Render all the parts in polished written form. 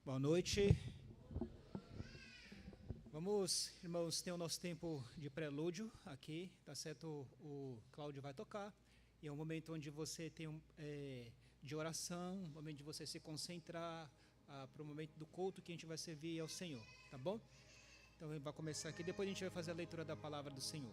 Boa noite. Vamos, irmãos, ter o nosso tempo de prelúdio aqui, tá certo? O Cláudio vai tocar, e é um momento onde você tem de oração, um momento de você se concentrar para o momento do culto que a gente vai servir ao Senhor, tá bom? Então ele vai começar aqui, depois a gente vai fazer a leitura da palavra do Senhor.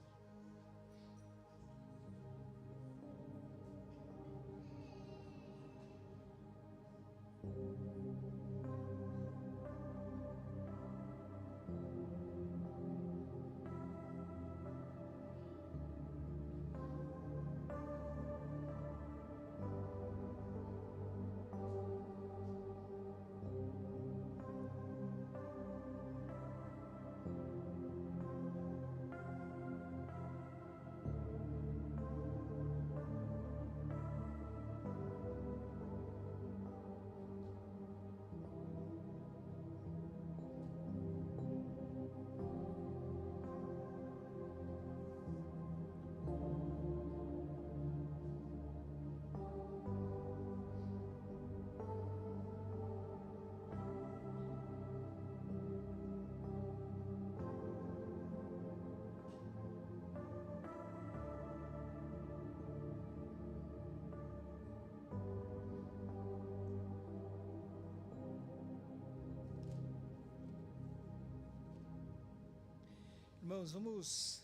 Irmãos, vamos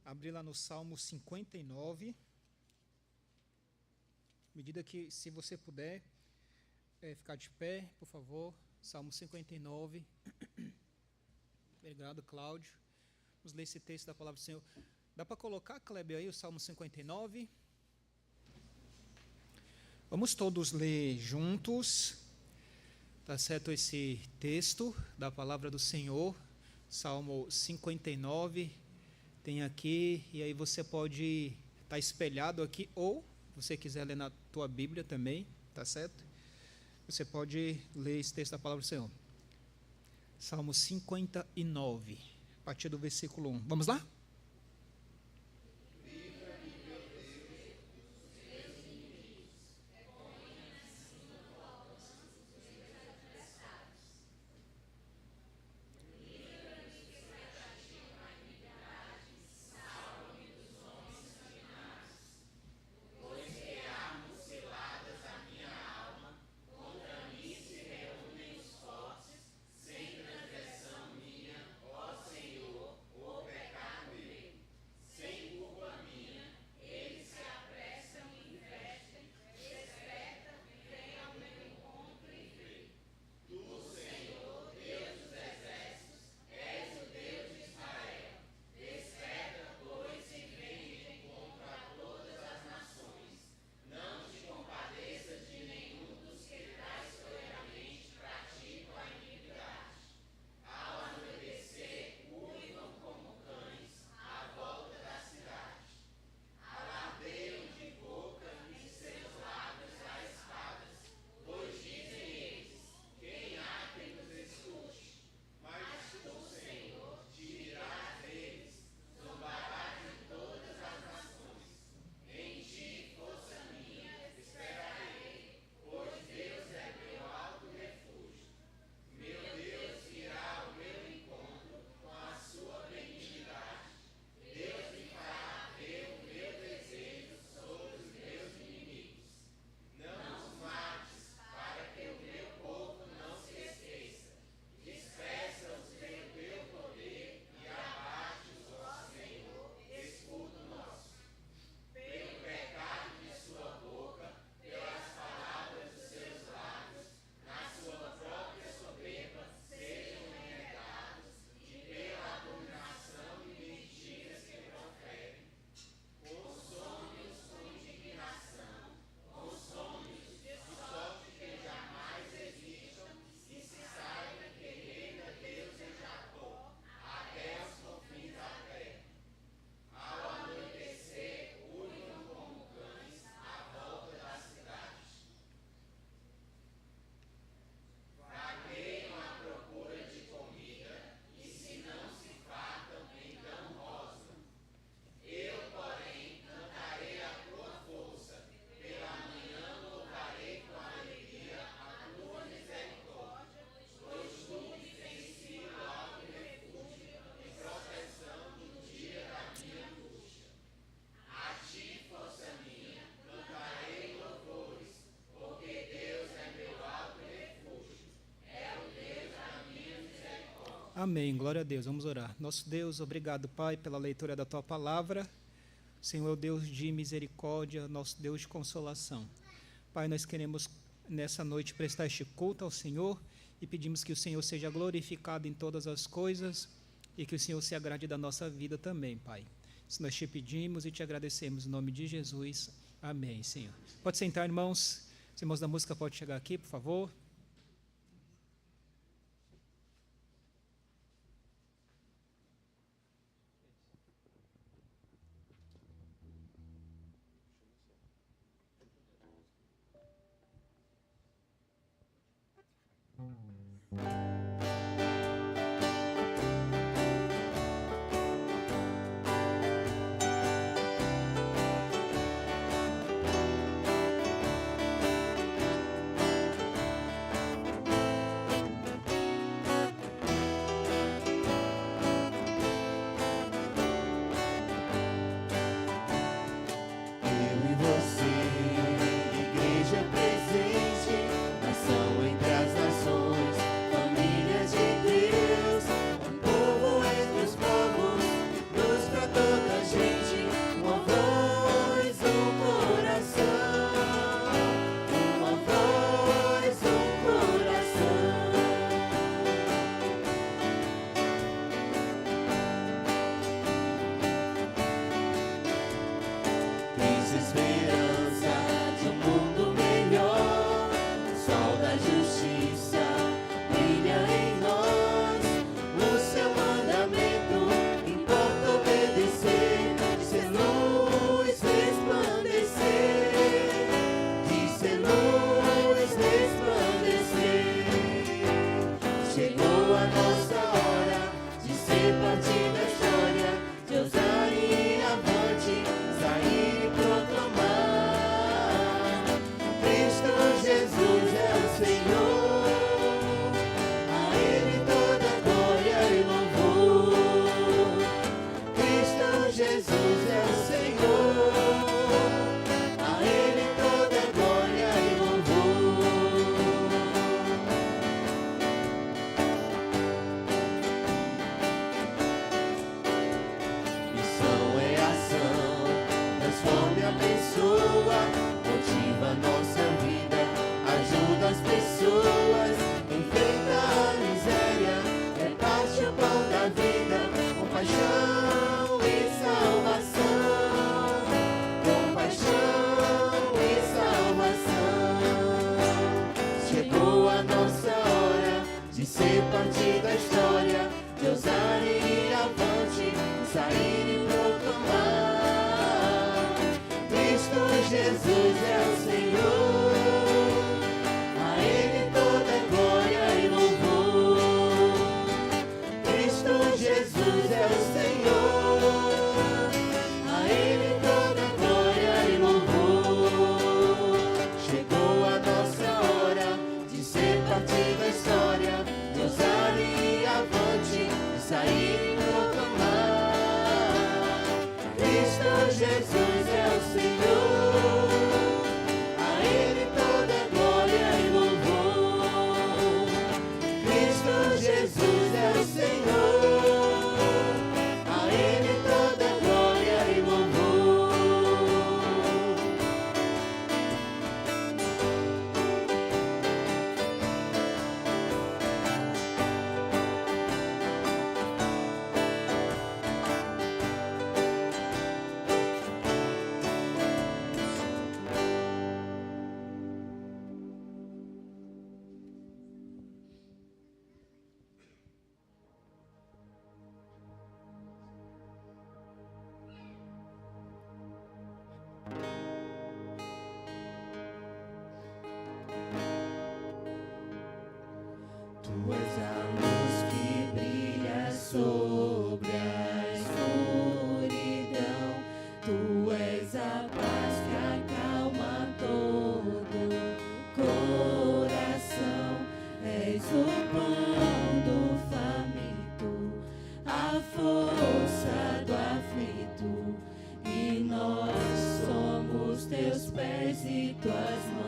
abrir lá no Salmo 59. À medida que, se você puder, ficar de pé, por favor. Salmo 59. Obrigado, Cláudio. Vamos ler esse texto da palavra do Senhor. Dá para colocar, Kleber, aí o Salmo 59? Vamos todos ler juntos, tá certo, esse texto da palavra do Senhor. Salmo 59, tem aqui, e aí você pode estar espelhado aqui, ou, se você quiser ler na tua Bíblia também, tá certo? Você pode ler esse texto da palavra do Senhor. Salmo 59, a partir do versículo 1. Vamos lá? Amém. Glória a Deus. Vamos orar. Nosso Deus, obrigado, Pai, pela leitura da Tua palavra. Senhor, Deus de misericórdia, nosso Deus de consolação. Pai, nós queremos nessa noite prestar este culto ao Senhor e pedimos que o Senhor seja glorificado em todas as coisas e que o Senhor se agrade da nossa vida também, Pai. Isso nós te pedimos e te agradecemos em nome de Jesus. Amém, Senhor. Pode sentar, irmãos. Os irmãos da música podem chegar aqui, por favor. Tu és a luz que brilha sobre a escuridão. Tu és a paz que acalma todo coração. És o pão do faminto, a força do aflito. E nós somos teus pés e tuas mãos.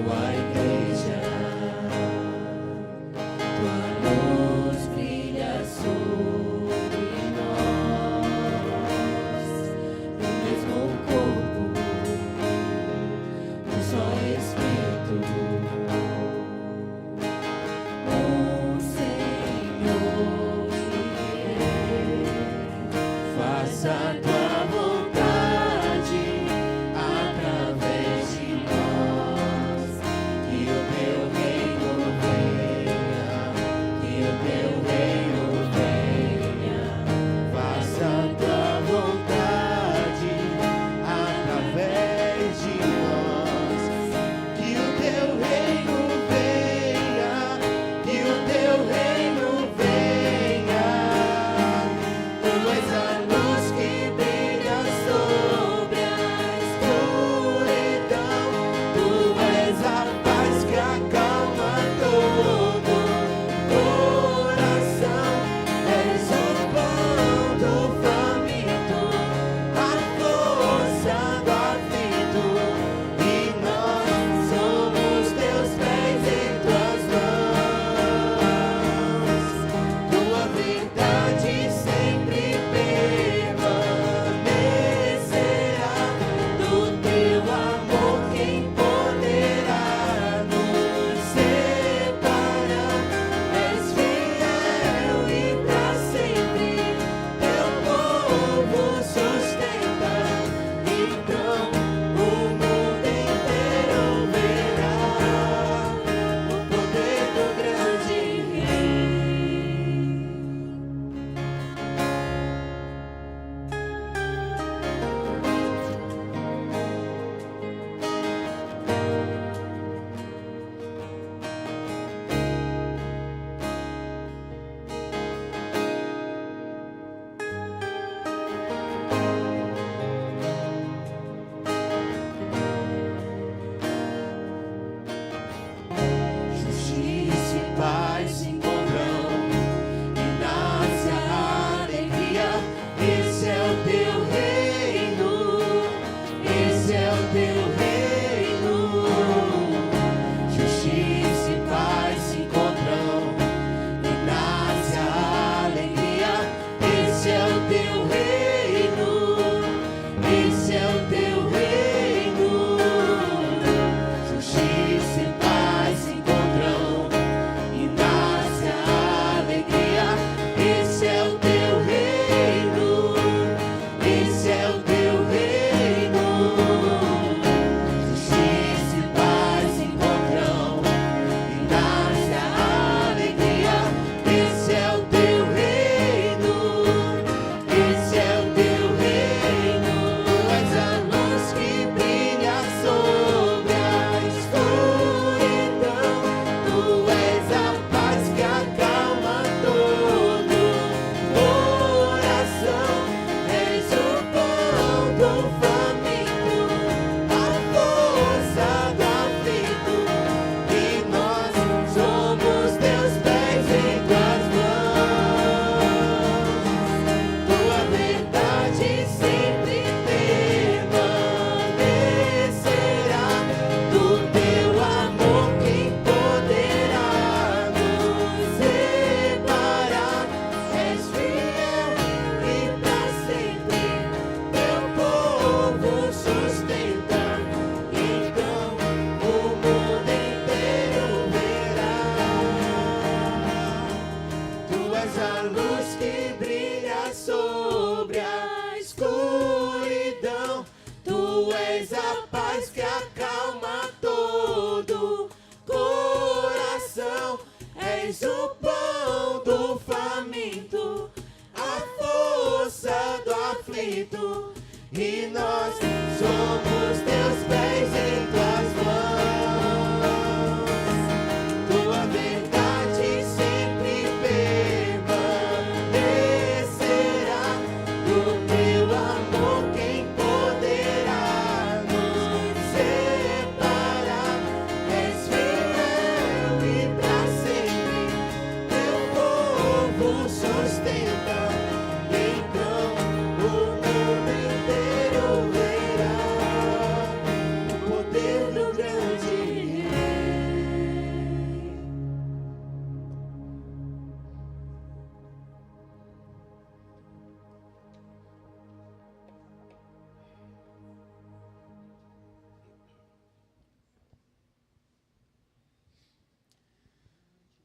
Tua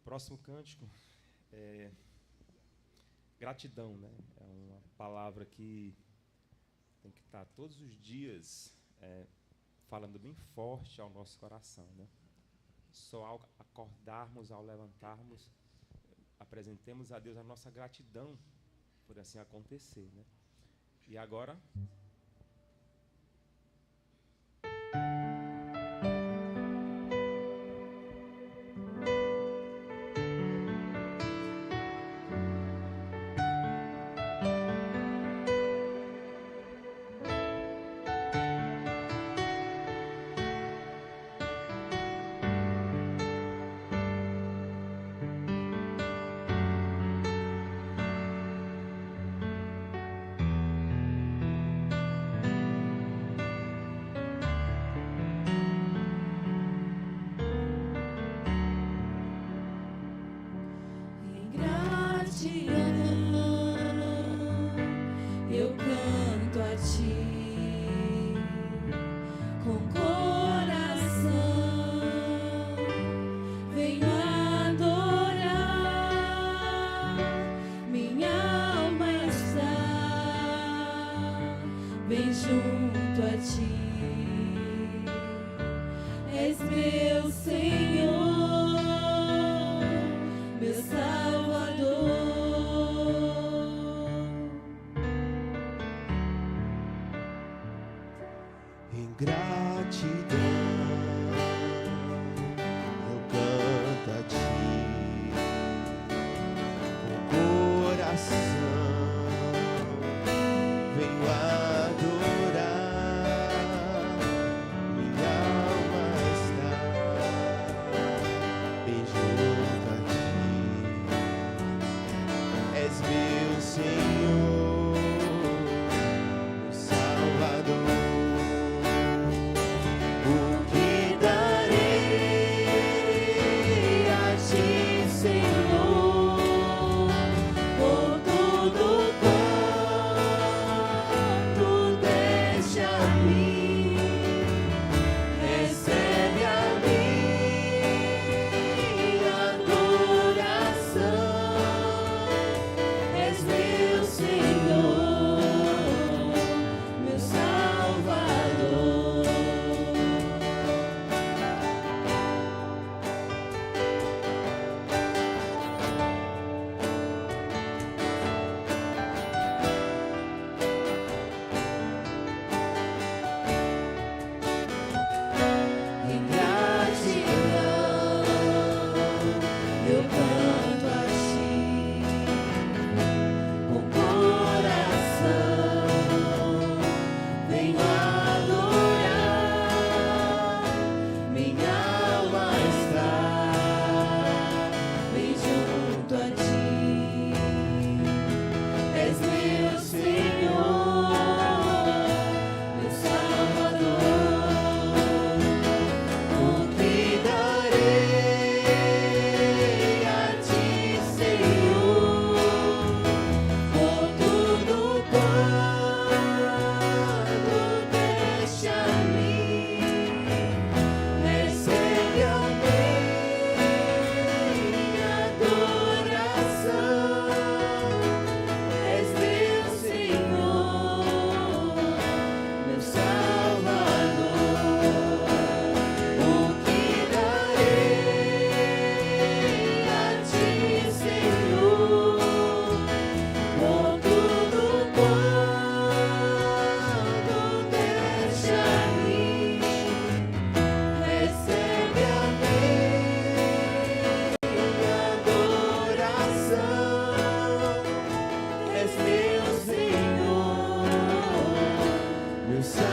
próximo cântico é gratidão, né? É uma palavra que tem que estar todos os dias falando bem forte ao nosso coração, né? Só ao acordarmos, ao levantarmos, apresentemos a Deus a nossa gratidão por assim acontecer, né? E agora eu canto a ti com coração, venho adorar, minha alma está bem junto a ti, és meu Senhor, meu Salvador. Em gratidão eu canto a ti com coração, venho adorar, minha alma está bem junto a ti, és meu Senhor, meu Salvador. O que darei a ti, Senhor, por tudo quanto deste a mim? Recebe a minha adoração, és meu Senhor, meu Salvador. Em gratidão eu canto a ti com coração, venho adorar, minha alma está bem junto a ti, és meu Senhor, meu Salvador. O que darei a ti, Senhor, por tudo quanto deste a mim? Recebe a minha adoração, és meu Senhor, meu Salvador. O que darei a ti, Senhor, por tudo quanto deste a mim? Recebe a minha adoração, és meu Senhor, meu Salvador.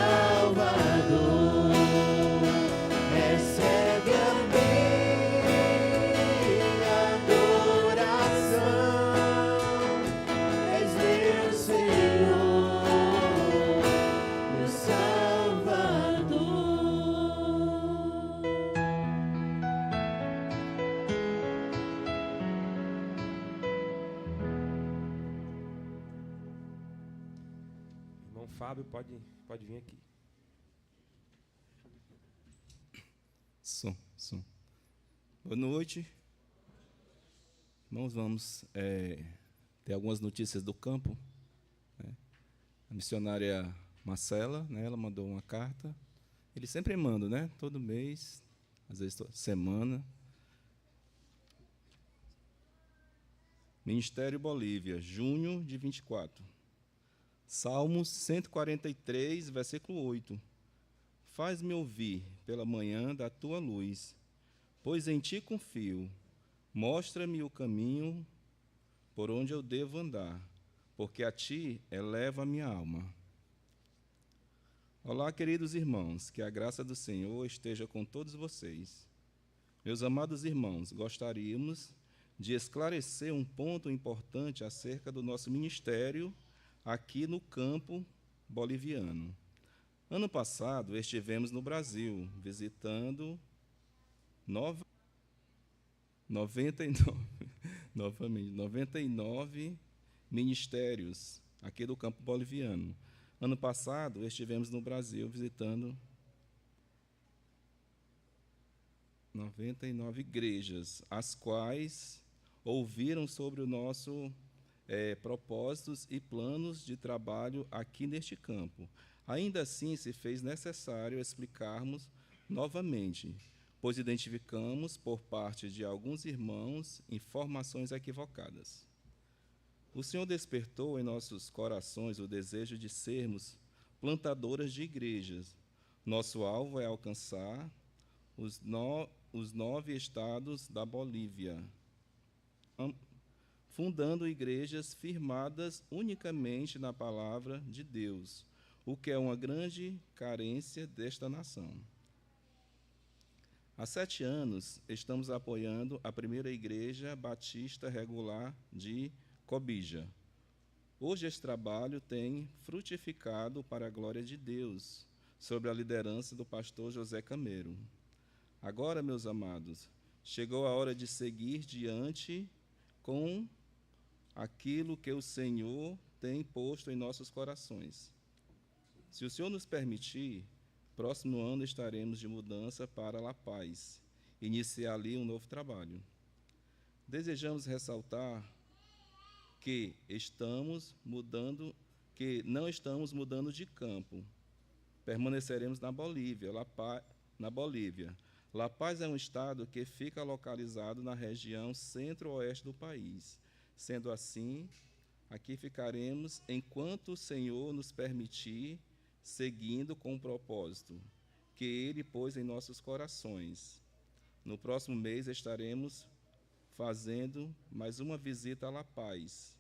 Recebe a minha adoração, és meu Senhor, meu Salvador. irmão Fábio pode vir aqui. Som. Boa noite. Irmãos, vamos ter algumas notícias do campo. Né? A missionária Marcela, né, ela mandou uma carta. Eles sempre mandam, né? Todo mês, às vezes toda semana. Ministério Bolívia, junho de 24. Salmos 143, versículo 8. Faz-me ouvir pela manhã da tua luz, pois em ti confio. Mostra-me o caminho por onde eu devo andar, porque a ti eleva a minha alma. Olá, queridos irmãos, que a graça do Senhor esteja com todos vocês. Meus amados irmãos, gostaríamos de esclarecer um ponto importante acerca do nosso ministério aqui no campo boliviano. Ano passado, estivemos no Brasil, visitando 99 ministérios aqui do campo boliviano. Ano passado, estivemos no Brasil visitando 99 igrejas, as quais ouviram sobre o nosso propósitos e planos de trabalho aqui neste campo. Ainda assim, se fez necessário explicarmos novamente, pois identificamos, por parte de alguns irmãos, informações equivocadas. O Senhor despertou em nossos corações o desejo de sermos plantadoras de igrejas. Nosso alvo é alcançar os 9 estados da Bolívia, fundando igrejas firmadas unicamente na palavra de Deus, o que é uma grande carência desta nação. Há 7 anos, estamos apoiando a primeira igreja batista regular de Cobija. Hoje, esse trabalho tem frutificado para a glória de Deus, sob a liderança do pastor José Camero. Agora, meus amados, chegou a hora de seguir diante com aquilo que o Senhor tem posto em nossos corações. Se o Senhor nos permitir, próximo ano estaremos de mudança para La Paz, iniciar ali um novo trabalho. Desejamos ressaltar que não estamos mudando de campo. Permaneceremos na Bolívia. La Paz é um estado que fica localizado na região centro-oeste do país. Sendo assim, aqui ficaremos enquanto o Senhor nos permitir, seguindo com o propósito que Ele pôs em nossos corações. No próximo mês estaremos fazendo mais uma visita a La Paz,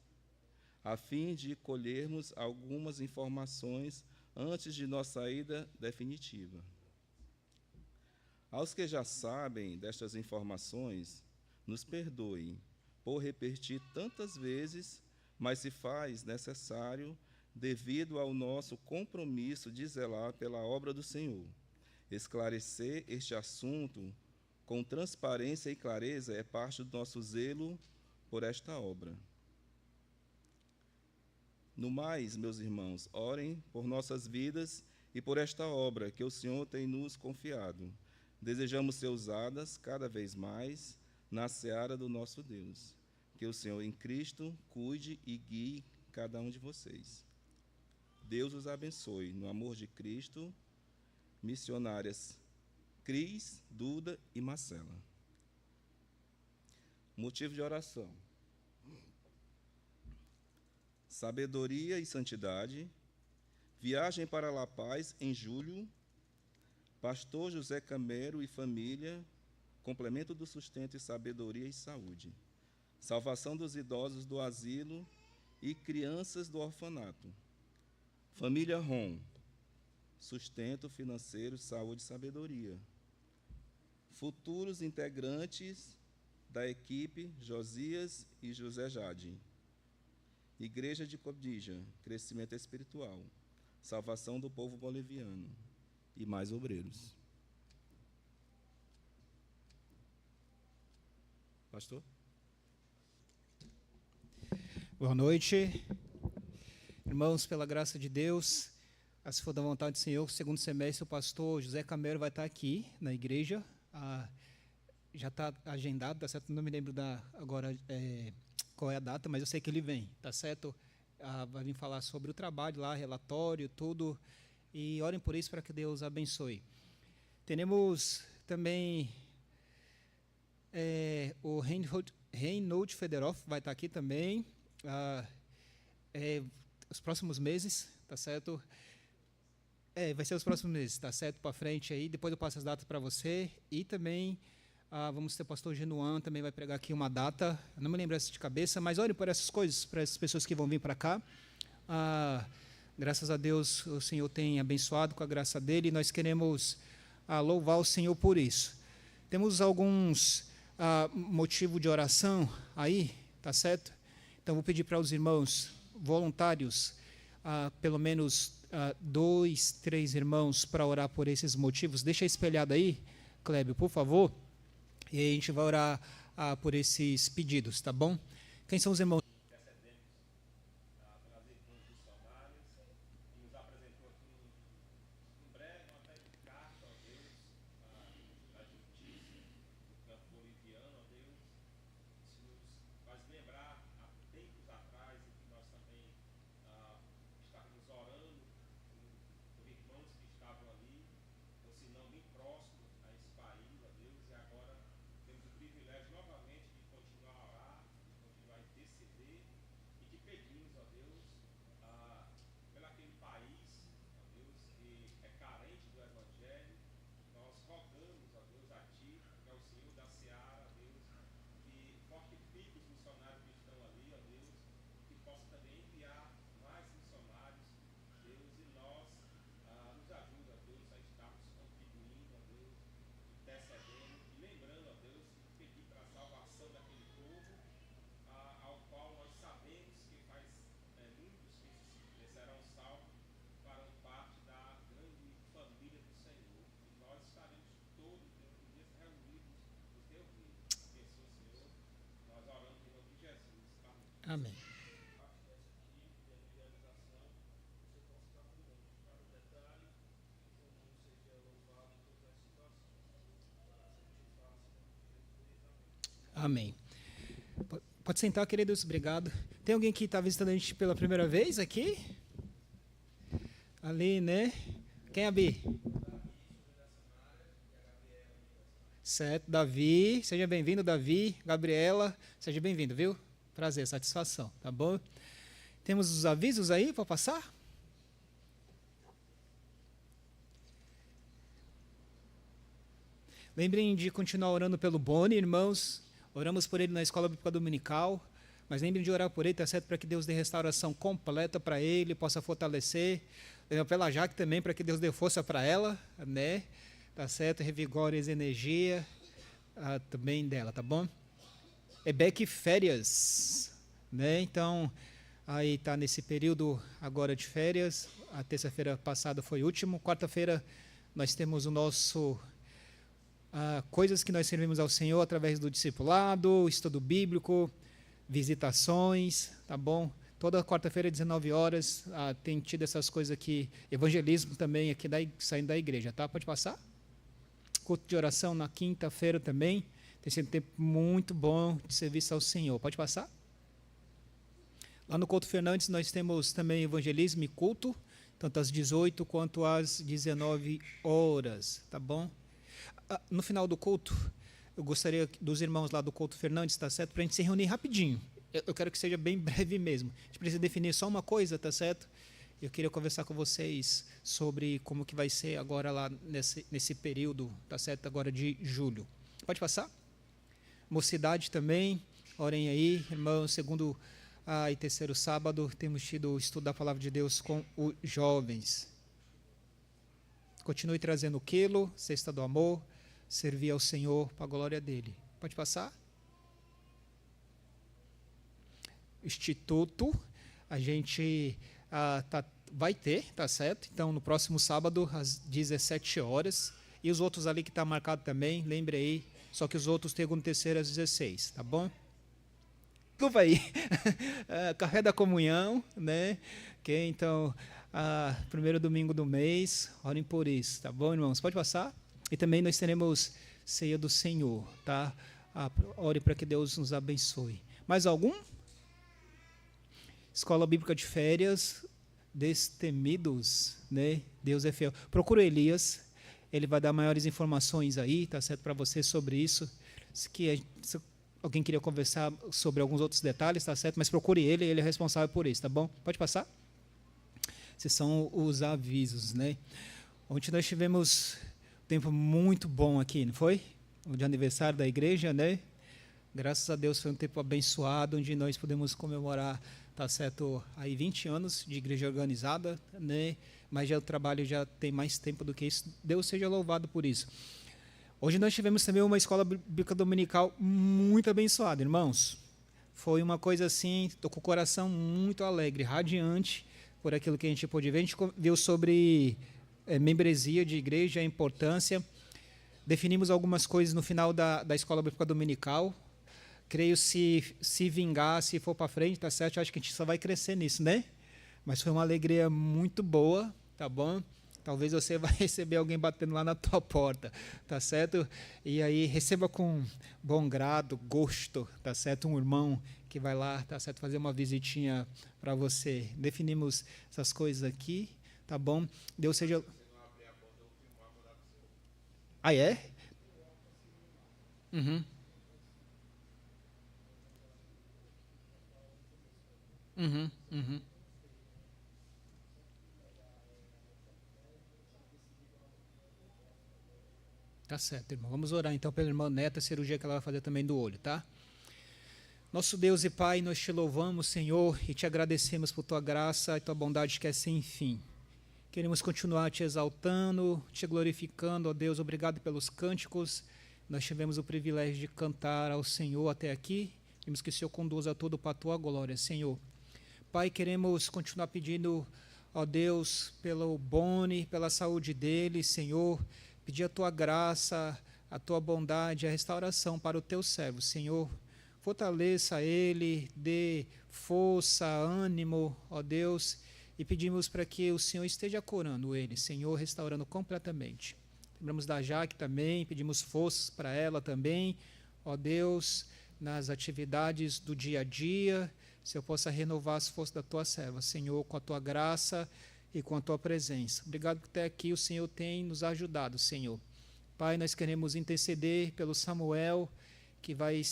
a fim de colhermos algumas informações antes de nossa saída definitiva. Aos que já sabem destas informações, nos perdoem por repetir tantas vezes, mas se faz necessário devido ao nosso compromisso de zelar pela obra do Senhor. Esclarecer este assunto com transparência e clareza é parte do nosso zelo por esta obra. No mais, meus irmãos, orem por nossas vidas e por esta obra que o Senhor tem nos confiado. Desejamos ser usadas cada vez mais na seara do nosso Deus. Que o Senhor em Cristo cuide e guie cada um de vocês. Deus os abençoe. No amor de Cristo, missionárias Cris, Duda e Marcela. Motivo de oração. Sabedoria e santidade. Viagem para La Paz em julho. Pastor José Camero e família. Complemento do sustento e sabedoria e saúde. Salvação dos idosos do asilo e crianças do orfanato. Família Rom. Sustento financeiro, saúde e sabedoria. Futuros integrantes da equipe Josias e José Jade. Igreja de Cobija, crescimento espiritual. Salvação do povo boliviano. E mais obreiros. Pastor? Boa noite. Irmãos, pela graça de Deus, se for da vontade do Senhor, segundo semestre, o pastor José Camero vai estar aqui na igreja. já está agendado, tá certo? Não me lembro agora qual é a data, mas eu sei que ele vem, tá certo? Vai vir falar sobre o trabalho lá, relatório, tudo, e orem por isso para que Deus abençoe. Teremos também o Reinhold Federoff vai estar aqui também, os próximos meses, tá certo? Vai ser os próximos meses, tá certo? Para frente aí, depois eu passo as datas para você. E também vamos ter o pastor Genuan, também vai pregar aqui uma data, eu não me lembro essa de cabeça, mas olhem por essas coisas, para essas pessoas que vão vir para cá. Graças a Deus o Senhor tem abençoado com a graça dele, e nós queremos louvar o Senhor por isso. Temos alguns motivos de oração aí, tá certo? Então vou pedir para os irmãos voluntários, pelo menos 2, 3 irmãos para orar por esses motivos. Deixa espelhado aí, Clébio, por favor. E aí a gente vai orar por esses pedidos, tá bom? Quem são os irmãos? Amém. Amém. Pode sentar, queridos, obrigado. Tem alguém que está visitando a gente pela primeira vez aqui? Ali, né? Quem é a Bi? Certo, Davi, seja bem-vindo, Davi. Gabriela, seja bem-vindo, viu? Prazer, satisfação, tá bom? Temos os avisos aí para passar? Lembrem de continuar orando pelo Boni, irmãos. Oramos por ele na Escola Bíblica Dominical. Mas lembrem de orar por ele, tá certo? Para que Deus dê restauração completa para ele, possa fortalecer. Pela Jaque também, para que Deus dê força para ela, né? Tá certo? Revigore as energias também dela, tá bom? Beck férias, né? Então, aí está nesse período agora de férias. A terça-feira passada foi o último. Quarta-feira nós temos o nosso coisas que nós servimos ao Senhor através do discipulado, estudo bíblico, visitações, tá bom? Toda quarta-feira, 19 horas, tem tido essas coisas aqui, evangelismo também aqui saindo da igreja, tá? Pode passar? Culto de oração na quinta-feira também. Tem sido um tempo muito bom de serviço ao Senhor. Pode passar? Lá no Couto Fernandes nós temos também evangelismo e culto, tanto às 18 quanto às 19 horas, tá bom? No final do culto, eu gostaria dos irmãos lá do Couto Fernandes, tá certo? Para a gente se reunir rapidinho. Eu quero que seja bem breve mesmo. A gente precisa definir só uma coisa, tá certo? Eu queria conversar com vocês sobre como que vai ser agora lá nesse período, tá certo? Agora de julho. Pode passar? Mocidade também, orem aí, irmãos, segundo e terceiro sábado, temos tido o estudo da Palavra de Deus com os jovens. Continue trazendo o quilo, cesta do amor, servir ao Senhor para a glória dele. Pode passar? Instituto, a gente vai ter, tá certo? Então, no próximo sábado, às 17 horas, e os outros ali que está marcado também, lembre aí, só que os outros, segundo e terceiro, às 16, tá bom? Desculpa aí. Café da comunhão, né? Okay, então, primeiro domingo do mês, orem por isso, tá bom, irmãos? Pode passar? E também nós teremos ceia do Senhor, tá? Ore para que Deus nos abençoe. Mais algum? Escola Bíblica de Férias, Destemidos, né? Deus é fiel. Procura Elias, ele vai dar maiores informações aí, tá certo, para você sobre isso. Se alguém queria conversar sobre alguns outros detalhes, tá certo, mas procure ele é responsável por isso, tá bom? Pode passar? Esses são os avisos, né? Ontem nós tivemos um tempo muito bom aqui, não foi? O de aniversário da igreja, né? Graças a Deus foi um tempo abençoado, onde nós podemos comemorar, tá certo, aí 20 anos de igreja organizada, né? Mas já o trabalho já tem mais tempo do que isso. Deus seja louvado por isso. Hoje nós tivemos também uma escola bíblica dominical muito abençoada, irmãos. Foi uma coisa assim, estou com o coração muito alegre, radiante por aquilo que a gente pôde ver. A gente viu sobre membresia de igreja, a importância. Definimos algumas coisas no final da escola bíblica dominical. Creio se vingar, se for para frente, tá certo? Eu acho que a gente só vai crescer nisso, né? Mas foi uma alegria muito boa, tá bom? Talvez você vai receber alguém batendo lá na tua porta, tá certo? E aí receba com bom grado, gosto, tá certo? Um irmão que vai lá, tá certo? Fazer uma visitinha para você. Definimos essas coisas aqui, tá bom? Deus seja... Ah, é? Uhum. Uhum, uhum. Tá certo, irmão. Vamos orar então pela irmã Neta, a cirurgia que ela vai fazer também do olho, tá? Nosso Deus e Pai, nós te louvamos, Senhor, e te agradecemos por tua graça e tua bondade que é sem fim. Queremos continuar te exaltando, te glorificando, ó Deus. Obrigado pelos cânticos. Nós tivemos o privilégio de cantar ao Senhor até aqui. Pedimos que o Senhor conduza tudo para a tua glória, Senhor. Pai, queremos continuar pedindo, ó Deus, pelo Boni, pela saúde dele, Senhor. Pedir a tua graça, a tua bondade, a restauração para o teu servo, Senhor. Fortaleça ele, dê força, ânimo, ó Deus, e pedimos para que o Senhor esteja curando ele, Senhor, restaurando completamente. Lembramos da Jaque também, pedimos forças para ela também, ó Deus, nas atividades do dia a dia, se eu possa renovar as forças da tua serva, Senhor, com a tua graça e com a tua presença. Obrigado que até aqui o Senhor tem nos ajudado, Senhor. Pai, nós queremos interceder pelo Samuel, que vai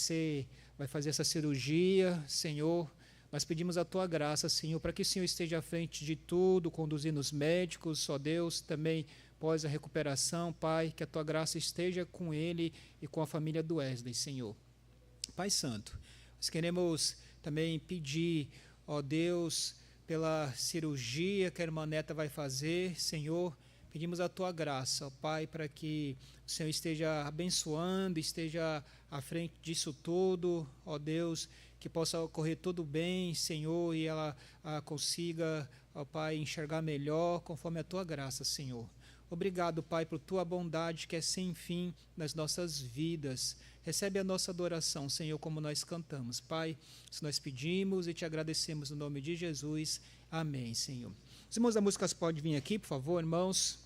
fazer essa cirurgia, Senhor. Nós pedimos a tua graça, Senhor, para que o Senhor esteja à frente de tudo, conduzindo os médicos, ó Deus, também após a recuperação, Pai, que a tua graça esteja com ele e com a família do Wesley, Senhor. Pai Santo, nós queremos também pedir, ó Deus, pela cirurgia que a irmã Neta vai fazer, Senhor, pedimos a tua graça, ó Pai, para que o Senhor esteja abençoando, esteja à frente disso tudo, ó Deus, que possa ocorrer tudo bem, Senhor, e ela consiga, ó Pai, enxergar melhor conforme a tua graça, Senhor. Obrigado, Pai, por tua bondade que é sem fim nas nossas vidas. Recebe a nossa adoração, Senhor, como nós cantamos. Pai, isso nós pedimos e te agradecemos no nome de Jesus. Amém, Senhor. Os irmãos da música podem vir aqui, por favor, irmãos.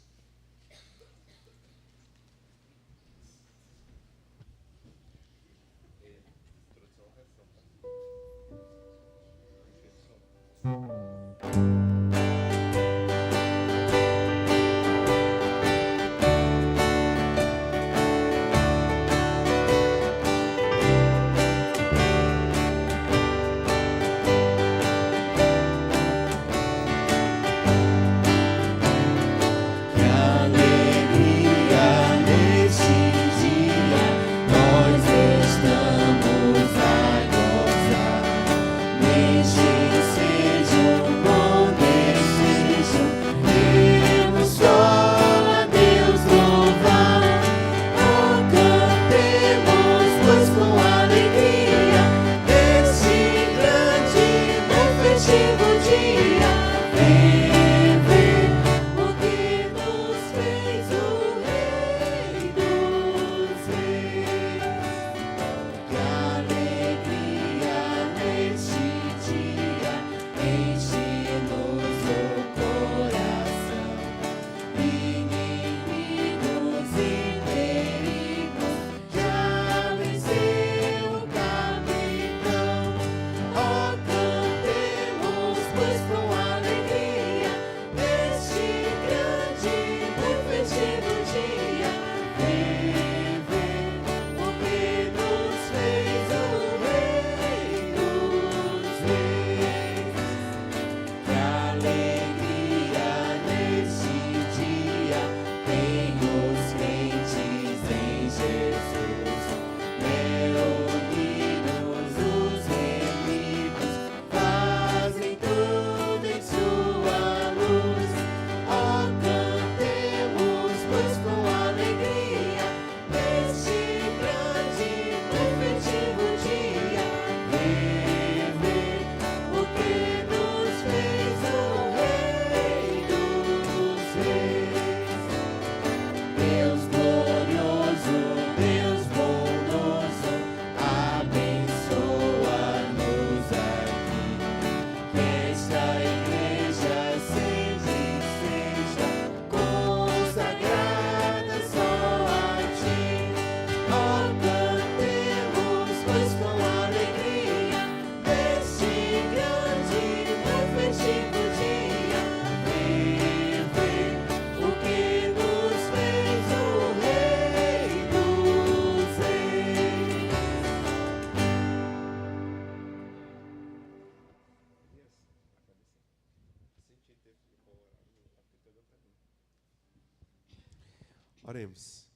Oremos.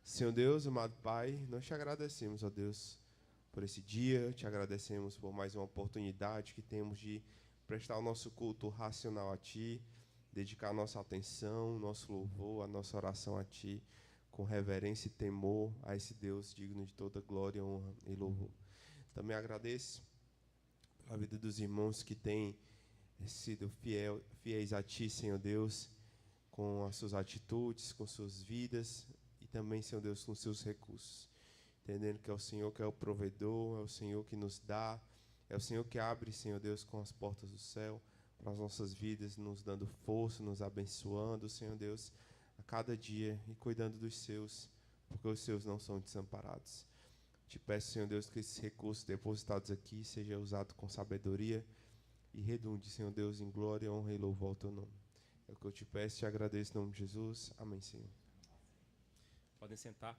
Senhor Deus, amado Pai, nós te agradecemos, ó Deus, por esse dia, te agradecemos por mais uma oportunidade que temos de prestar o nosso culto racional a Ti, dedicar a nossa atenção, nosso louvor, a nossa oração a Ti, com reverência e temor a esse Deus digno de toda glória, honra e louvor. Também agradeço pela vida dos irmãos que têm sido fiéis a Ti, Senhor Deus, com as suas atitudes, com suas vidas e também, Senhor Deus, com seus recursos. Entendendo que é o Senhor que é o provedor, é o Senhor que nos dá, é o Senhor que abre, Senhor Deus, com as portas do céu para as nossas vidas, nos dando força, nos abençoando, Senhor Deus, a cada dia e cuidando dos seus, porque os seus não são desamparados. Te peço, Senhor Deus, que esses recursos depositados aqui sejam usados com sabedoria e redunde, Senhor Deus, em glória, honra e louvor ao Teu nome. É o que eu te peço e te agradeço em nome de Jesus. Amém, Senhor. Podem sentar.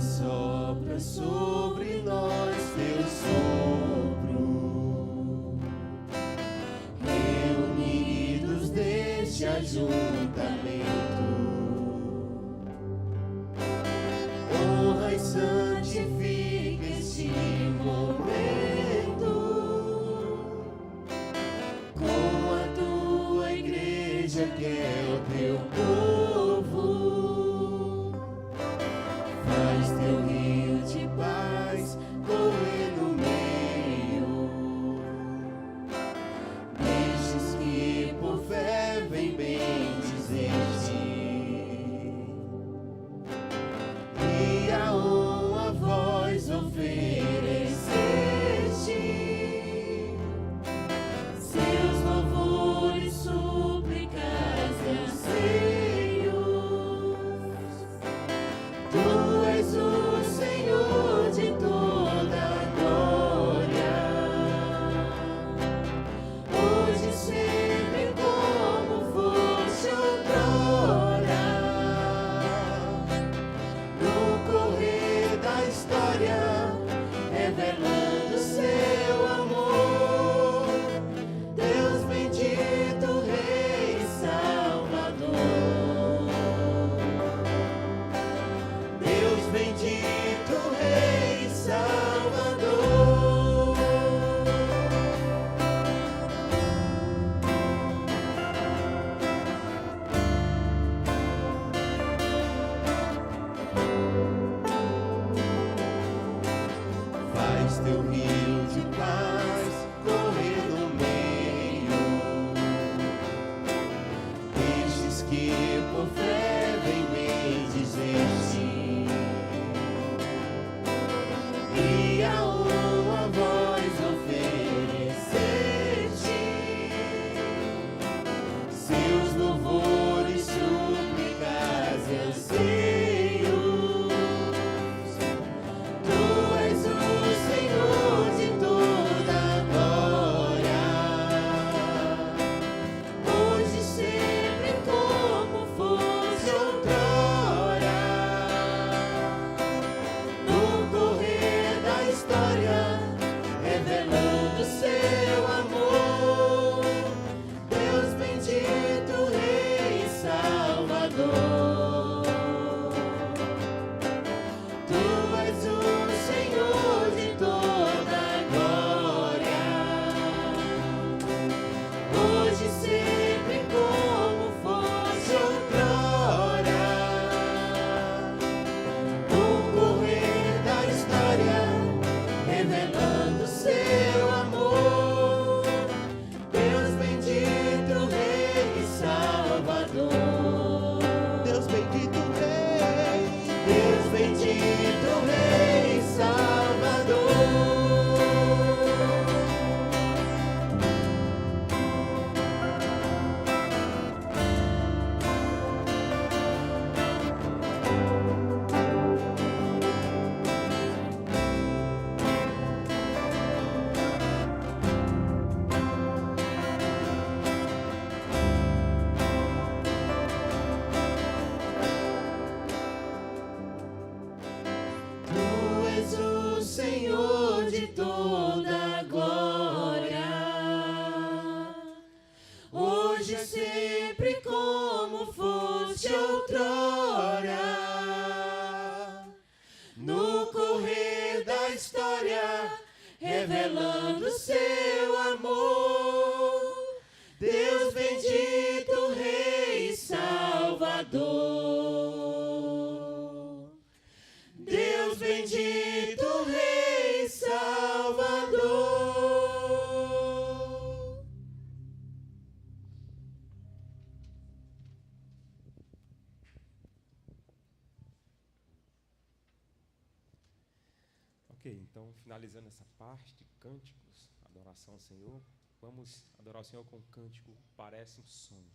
Sopra sobre nós teu sopro, reunidos neste ajuntamento, honra e santifica este momento, com a tua igreja que é o teu povo. Faz teu rio de paz correr no meio, deixes que por fé vem bendizer-te, e a uma voz oferecer-te seus louvores, súplicas e anseios. Tu és o Senhor de toda a glória, hoje e sempre como foste outrora, no correr da história, revelando seu amor. Deus bendito, Rei Salvador. Deus bendito, Rei Salvador. Faz teu rio de paz correr no meio, deixes que por fé vem bendizer-te, e a uma voz oferecer-te seus louvores, súplicas e anseios. Tu és o Senhor de revelando seu amor. Deus bendito, Rei e Salvador. Deus bendito, Rei e Salvador. Ok, então finalizando essa parte de cânticos, adoração ao Senhor, vamos adorar o Senhor com o cântico Parece um Sonho.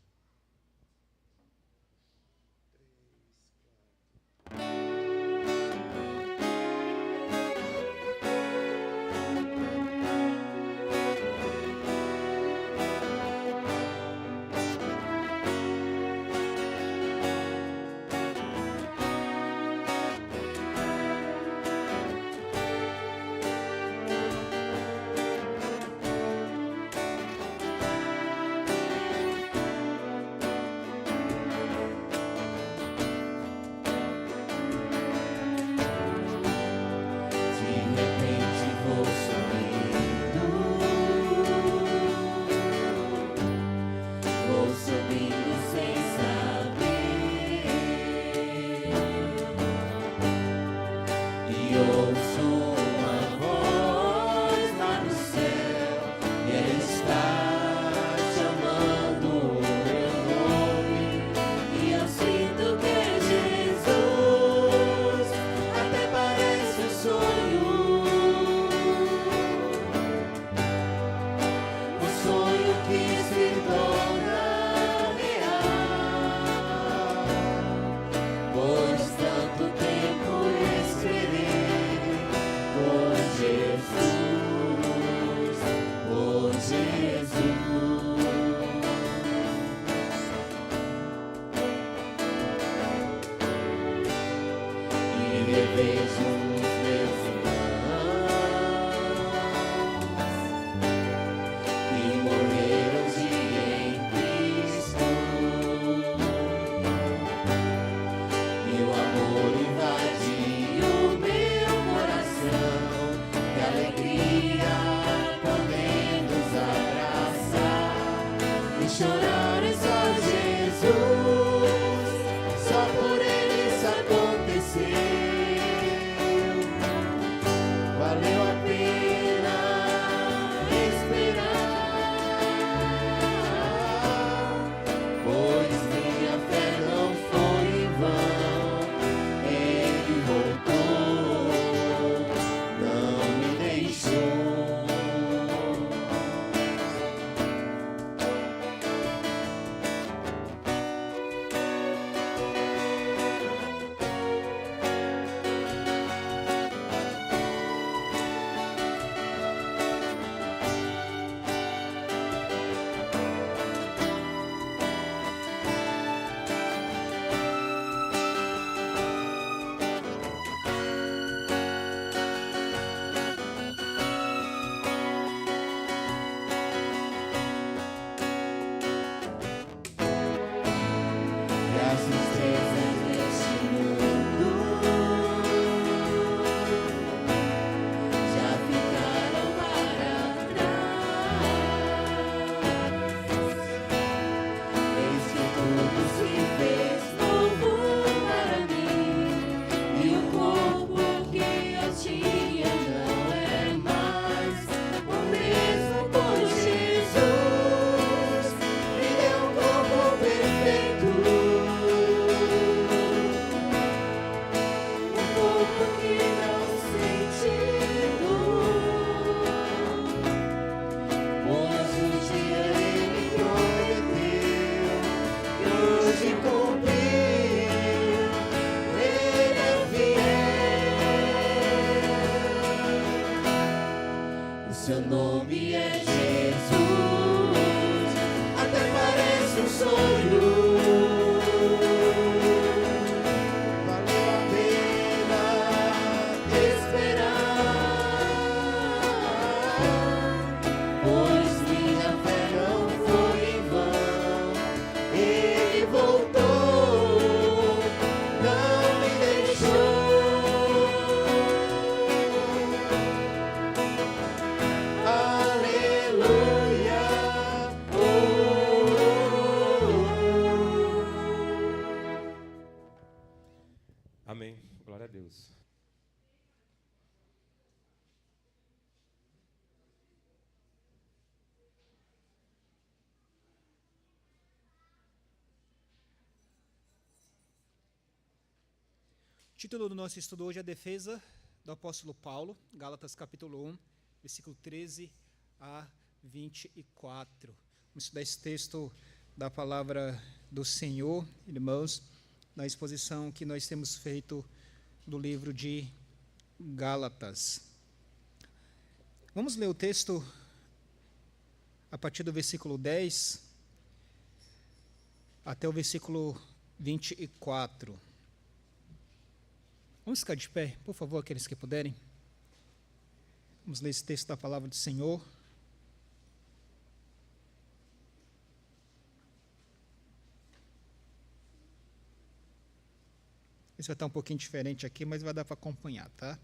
Seu nome é Jesus, até parece um sonho. Valeu a pena esperar, pois minha fé não foi em vão. Ele voltou, não me deixou. título do nosso estudo hoje é a defesa do apóstolo Paulo, Gálatas capítulo 1, versículo 13 a 24. Vamos estudar esse texto da palavra do Senhor, irmãos, na exposição que nós temos feito do livro de Gálatas. Vamos ler o texto a partir do versículo 10 até o versículo 24. Vamos ficar de pé, por favor, aqueles que puderem. Vamos ler esse texto da palavra do Senhor. Isso vai estar um pouquinho diferente aqui, mas vai dar para acompanhar, tá?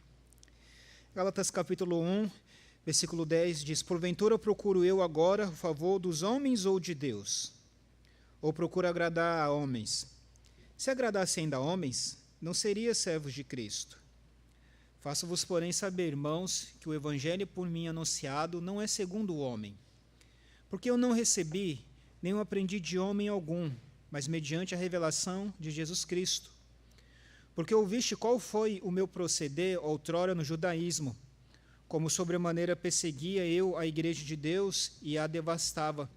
Gálatas capítulo 1, versículo 10 diz: Porventura procuro eu agora o favor dos homens ou de Deus? Ou procuro agradar a homens? Se agradasse ainda a homens, não seria servos de Cristo. Faço-vos, porém, saber, irmãos, que o evangelho por mim anunciado não é segundo o homem. Porque eu não recebi, nem o aprendi de homem algum, mas mediante a revelação de Jesus Cristo. Porque ouviste qual foi o meu proceder outrora no judaísmo, como sobremaneira perseguia eu a igreja de Deus e a devastava.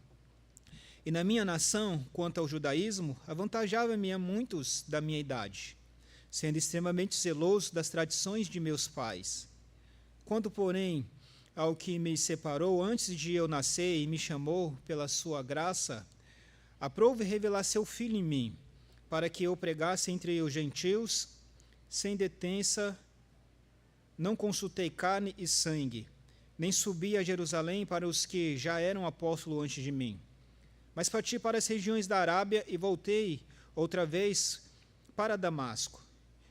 E na minha nação, quanto ao judaísmo, avantajava-me a muitos da minha idade, sendo extremamente zeloso das tradições de meus pais. Quanto, porém, ao que me separou antes de eu nascer e me chamou pela sua graça, aprove revelar seu Filho em mim, para que eu pregasse entre os gentios, sem detença. Não consultei carne e sangue, nem subi a Jerusalém para os que já eram apóstolos antes de mim. Mas parti para as regiões da Arábia e voltei outra vez para Damasco.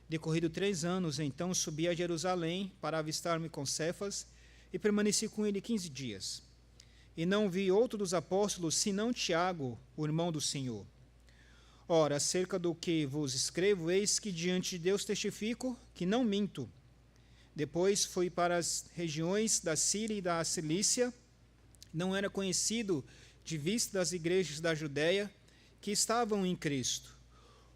Decorrido 3 anos, então subi a Jerusalém para avistar-me com Cefas e permaneci com ele 15 dias. E não vi outro dos apóstolos, senão Tiago, o irmão do Senhor. Ora, acerca do que vos escrevo, eis que diante de Deus testifico que não minto. Depois fui para as regiões da Síria e da Cilícia. Não era conhecido de vista das igrejas da Judéia que estavam em Cristo.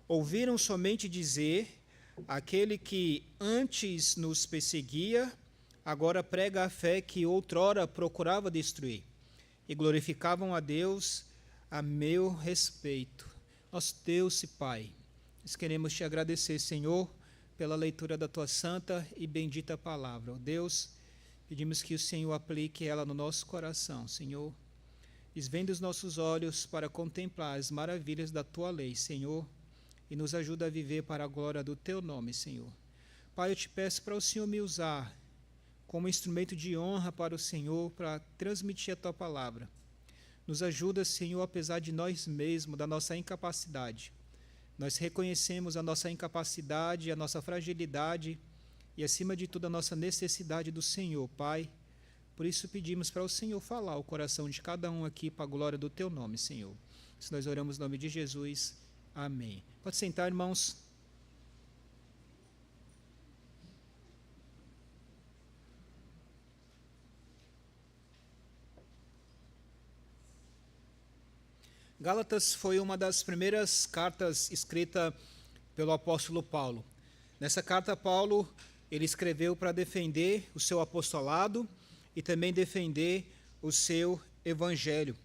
Ouviram somente dizer: aquele que antes nos perseguia, agora prega a fé que outrora procurava destruir. E glorificavam a Deus a meu respeito. Nosso Deus e Pai, nós queremos te agradecer, Senhor, pela leitura da tua santa e bendita palavra. Ó Deus, pedimos que o Senhor aplique ela no nosso coração, Senhor. Desvenda os nossos olhos para contemplar as maravilhas da tua lei, Senhor, e nos ajuda a viver para a glória do teu nome, Senhor. Pai, eu te peço para o Senhor me usar como instrumento de honra para o Senhor, para transmitir a tua palavra. Nos ajuda, Senhor, apesar de nós mesmos, da nossa incapacidade. Nós reconhecemos a nossa incapacidade, a nossa fragilidade e, acima de tudo, a nossa necessidade do Senhor, Pai. Por isso pedimos para o Senhor falar o coração de cada um aqui para a glória do teu nome, Senhor. Se nós oramos no nome de Jesus, amém. Pode sentar, irmãos. Gálatas foi uma das primeiras cartas escritas pelo apóstolo Paulo. Nessa carta, Paulo ele escreveu para defender o seu apostolado e também defender o seu evangelho.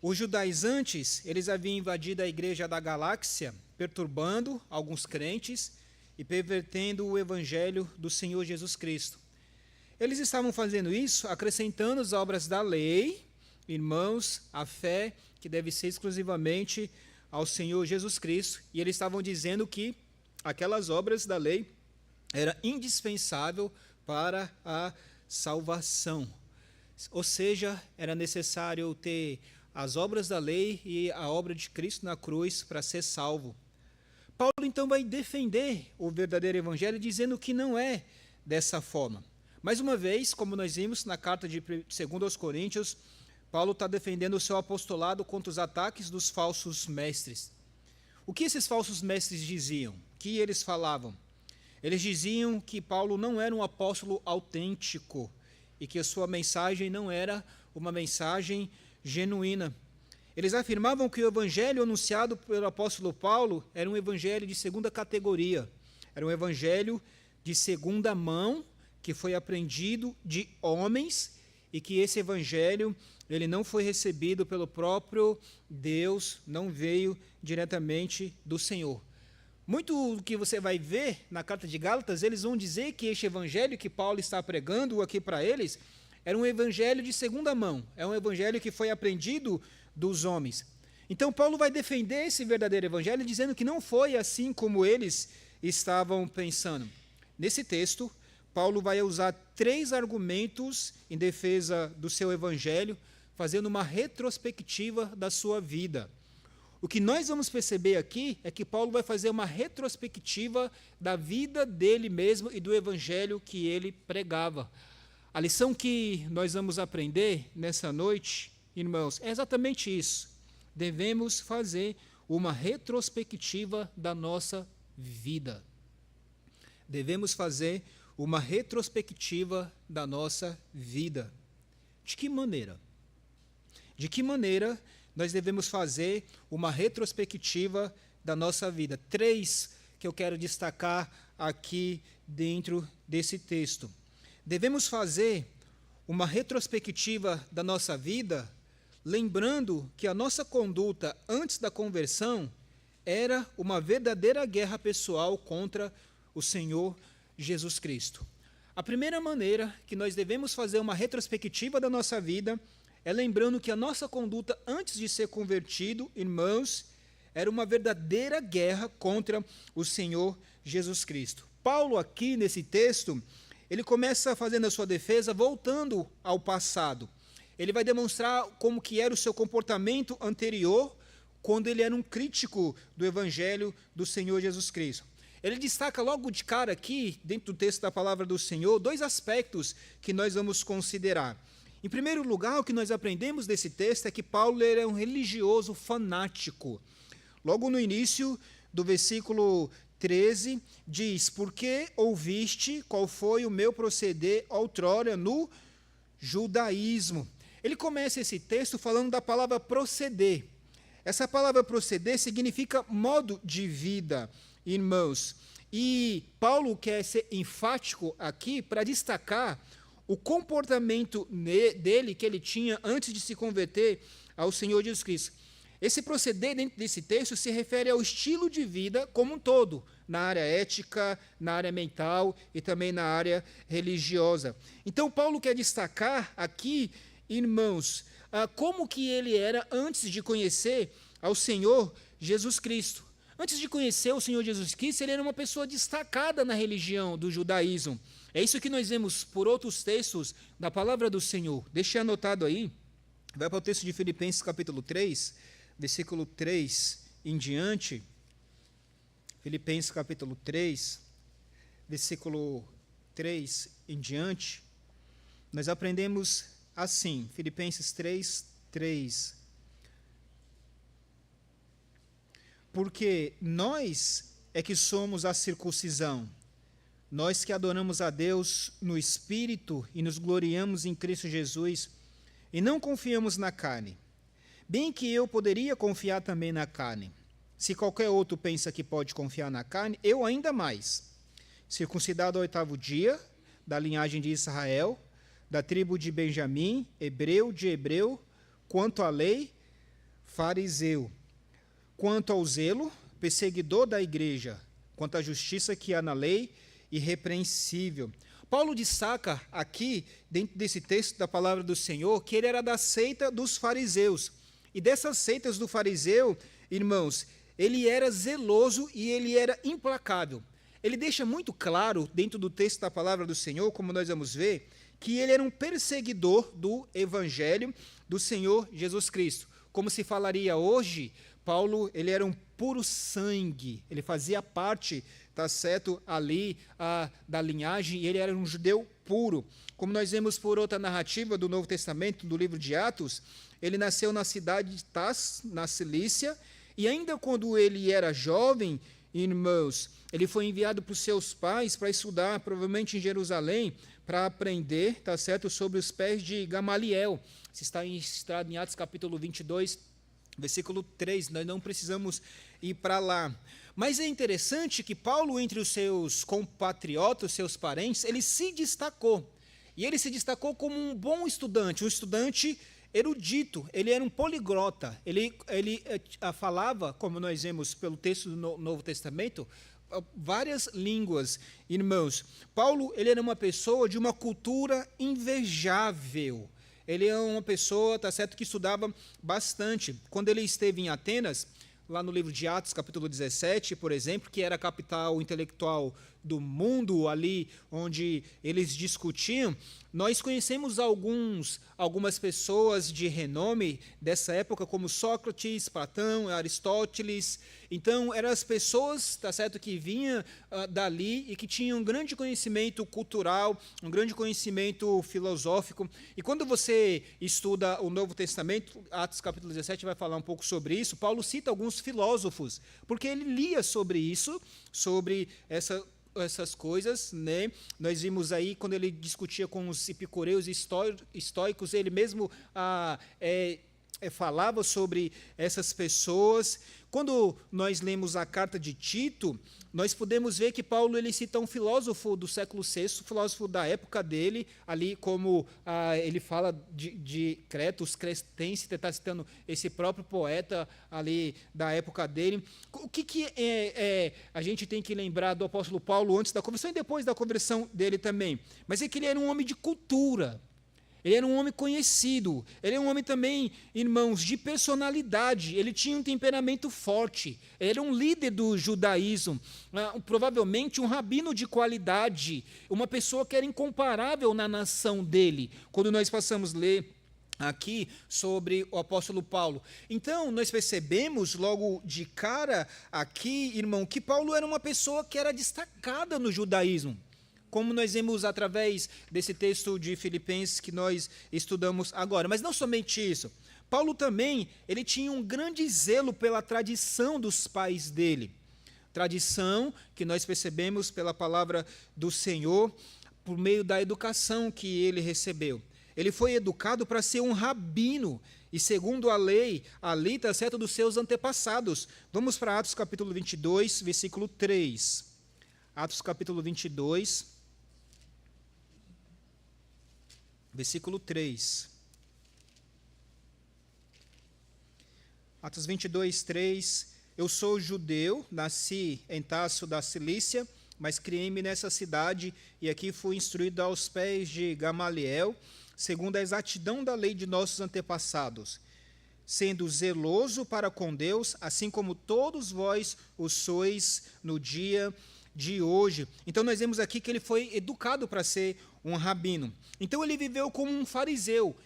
Os judaizantes, eles haviam invadido a igreja da Galácia, perturbando alguns crentes e pervertendo o evangelho do Senhor Jesus Cristo. Eles estavam fazendo isso acrescentando as obras da lei, irmãos, a fé que deve ser exclusivamente ao Senhor Jesus Cristo, e eles estavam dizendo que aquelas obras da lei era indispensável para a salvação. Ou seja, era necessário ter as obras da lei e a obra de Cristo na cruz para ser salvo. Paulo então vai defender o verdadeiro evangelho dizendo que não é dessa forma. Mais uma vez, como nós vimos na carta de 2 aos Coríntios, Paulo está defendendo o seu apostolado contra os ataques dos falsos mestres. O que esses falsos mestres diziam? O que eles falavam? Eles diziam que Paulo não era um apóstolo autêntico e que a sua mensagem não era uma mensagem genuína. Eles afirmavam que o evangelho anunciado pelo apóstolo Paulo era um evangelho de segunda categoria. Era um evangelho de segunda mão, que foi aprendido de homens, e que esse evangelho ele não foi recebido pelo próprio Deus, não veio diretamente do Senhor. Muito do que você vai ver na carta de Gálatas, eles vão dizer que este evangelho que Paulo está pregando aqui para eles era um evangelho de segunda mão, é um evangelho que foi aprendido dos homens. Então Paulo vai defender esse verdadeiro evangelho dizendo que não foi assim como eles estavam pensando. Nesse texto, Paulo vai usar 3 argumentos em defesa do seu evangelho, fazendo uma retrospectiva da sua vida. O que nós vamos perceber aqui é que Paulo vai fazer uma retrospectiva da vida dele mesmo e do evangelho que ele pregava. A lição que nós vamos aprender nessa noite, irmãos, é exatamente isso. Devemos fazer uma retrospectiva da nossa vida. Devemos fazer uma retrospectiva da nossa vida. De que maneira? De que maneira nós devemos fazer uma retrospectiva da nossa vida? 3 que eu quero destacar aqui dentro desse texto. Devemos fazer uma retrospectiva da nossa vida, lembrando que a nossa conduta antes da conversão era uma verdadeira guerra pessoal contra o Senhor Jesus Cristo. A primeira maneira que nós devemos fazer uma retrospectiva da nossa vida é lembrando que a nossa conduta antes de ser convertido, irmãos, era uma verdadeira guerra contra o Senhor Jesus Cristo. Paulo aqui nesse texto, ele começa fazendo a sua defesa voltando ao passado. Ele vai demonstrar como que era o seu comportamento anterior, quando ele era um crítico do evangelho do Senhor Jesus Cristo. Ele destaca logo de cara aqui, dentro do texto da palavra do Senhor, 2 aspectos que nós vamos considerar. Em primeiro lugar, o que nós aprendemos desse texto é que Paulo era um religioso fanático. Logo no início do versículo 13, diz: porque ouviste qual foi o meu proceder outrora no judaísmo. Ele começa esse texto falando da palavra proceder. Essa palavra proceder significa modo de vida, irmãos. E Paulo quer ser enfático aqui para destacar o comportamento dele que ele tinha antes de se converter ao Senhor Jesus Cristo. Esse proceder dentro desse texto se refere ao estilo de vida como um todo, na área ética, na área mental e também na área religiosa. Então Paulo quer destacar aqui, irmãos, como que ele era antes de conhecer ao Senhor Jesus Cristo. Antes de conhecer o Senhor Jesus Cristo, ele era uma pessoa destacada na religião do judaísmo. É isso que nós vemos por outros textos da palavra do Senhor. Deixe anotado aí, vai para o texto de Filipenses capítulo 3, versículo 3 em diante. Filipenses capítulo 3, versículo 3 em diante. Nós aprendemos assim, Filipenses 3, 3. Porque nós é que somos a circuncisão, nós que adoramos a Deus no Espírito e nos gloriamos em Cristo Jesus, e não confiamos na carne. Bem que eu poderia confiar também na carne. Se qualquer outro pensa que pode confiar na carne, eu ainda mais. Circuncidado ao 8º dia, da linhagem de Israel, da tribo de Benjamim, hebreu de hebreu, quanto à lei, fariseu. Quanto ao zelo, perseguidor da igreja, quanto à justiça que há na lei, irrepreensível. Paulo destaca aqui, dentro desse texto da palavra do Senhor, que ele era da seita dos fariseus. E dessas seitas do fariseu, irmãos, ele era zeloso e ele era implacável. Ele deixa muito claro, dentro do texto da palavra do Senhor, como nós vamos ver, que ele era um perseguidor do evangelho do Senhor Jesus Cristo. Como se falaria hoje, Paulo, ele era um puro sangue, ele fazia parte, tá certo, ali da linhagem, e ele era um judeu puro. Como nós vemos por outra narrativa do Novo Testamento, do livro de Atos, ele nasceu na cidade de Tars, na Cilícia, e ainda quando ele era jovem, irmãos, ele foi enviado por seus pais para estudar, provavelmente em Jerusalém, para aprender, tá certo, sobre os pés de Gamaliel. Isso está registrado em Atos capítulo 22, Versículo 3, nós não precisamos ir para lá. Mas é interessante que Paulo, entre os seus compatriotas, seus parentes, ele se destacou. E ele se destacou como um bom estudante, um estudante erudito. Ele era um poliglota. Ele falava, como nós vemos pelo texto do Novo Testamento, várias línguas. Irmãos, Paulo, ele era uma pessoa de uma cultura invejável. Ele é uma pessoa, tá certo, que estudava bastante. Quando ele esteve em Atenas, lá no livro de Atos, capítulo 17, por exemplo, que era a capital intelectual do mundo, ali onde eles discutiam, nós conhecemos algumas pessoas de renome dessa época, como Sócrates, Platão, Aristóteles. Então, eram as pessoas, tá certo, que vinham dali e que tinham um grande conhecimento cultural, um grande conhecimento filosófico. E quando você estuda o Novo Testamento, Atos capítulo 17 vai falar um pouco sobre isso, Paulo cita alguns filósofos, porque ele lia sobre isso, sobre essas coisas, né? Nós vimos aí, quando ele discutia com os epicureus e estoicos, ele mesmo falava sobre essas pessoas. Quando nós lemos a carta de Tito, nós podemos ver que Paulo ele cita um filósofo do século VI, filósofo da época dele, ali como ele fala de Creta, os cretenses, está citando esse próprio poeta ali da época dele. O que a gente tem que lembrar do apóstolo Paulo antes da conversão e depois da conversão dele também? Mas é que ele era um homem de cultura. Ele era um homem conhecido, ele era um homem também, irmãos, de personalidade, ele tinha um temperamento forte, ele era um líder do judaísmo, provavelmente um rabino de qualidade, uma pessoa que era incomparável na nação dele. Quando nós passamos a ler aqui sobre o apóstolo Paulo. Então, nós percebemos logo de cara aqui, irmão, que Paulo era uma pessoa que era destacada no judaísmo, como nós vemos através desse texto de Filipenses que nós estudamos agora. Mas não somente isso. Paulo também, ele tinha um grande zelo pela tradição dos pais dele. Tradição que nós percebemos pela palavra do Senhor, por meio da educação que ele recebeu. Ele foi educado para ser um rabino, e segundo a lei, ali está certo dos seus antepassados. Vamos para Atos capítulo 22, versículo 3. Atos capítulo 22, versículo 3. Atos 22, 3. Eu sou judeu, nasci em Tarso da Cilícia, mas criei-me nessa cidade e aqui fui instruído aos pés de Gamaliel, segundo a exatidão da lei de nossos antepassados, sendo zeloso para com Deus, assim como todos vós o sois no dia de hoje. Então nós vemos aqui que ele foi educado para ser um rabino. Então ele viveu como um fariseu.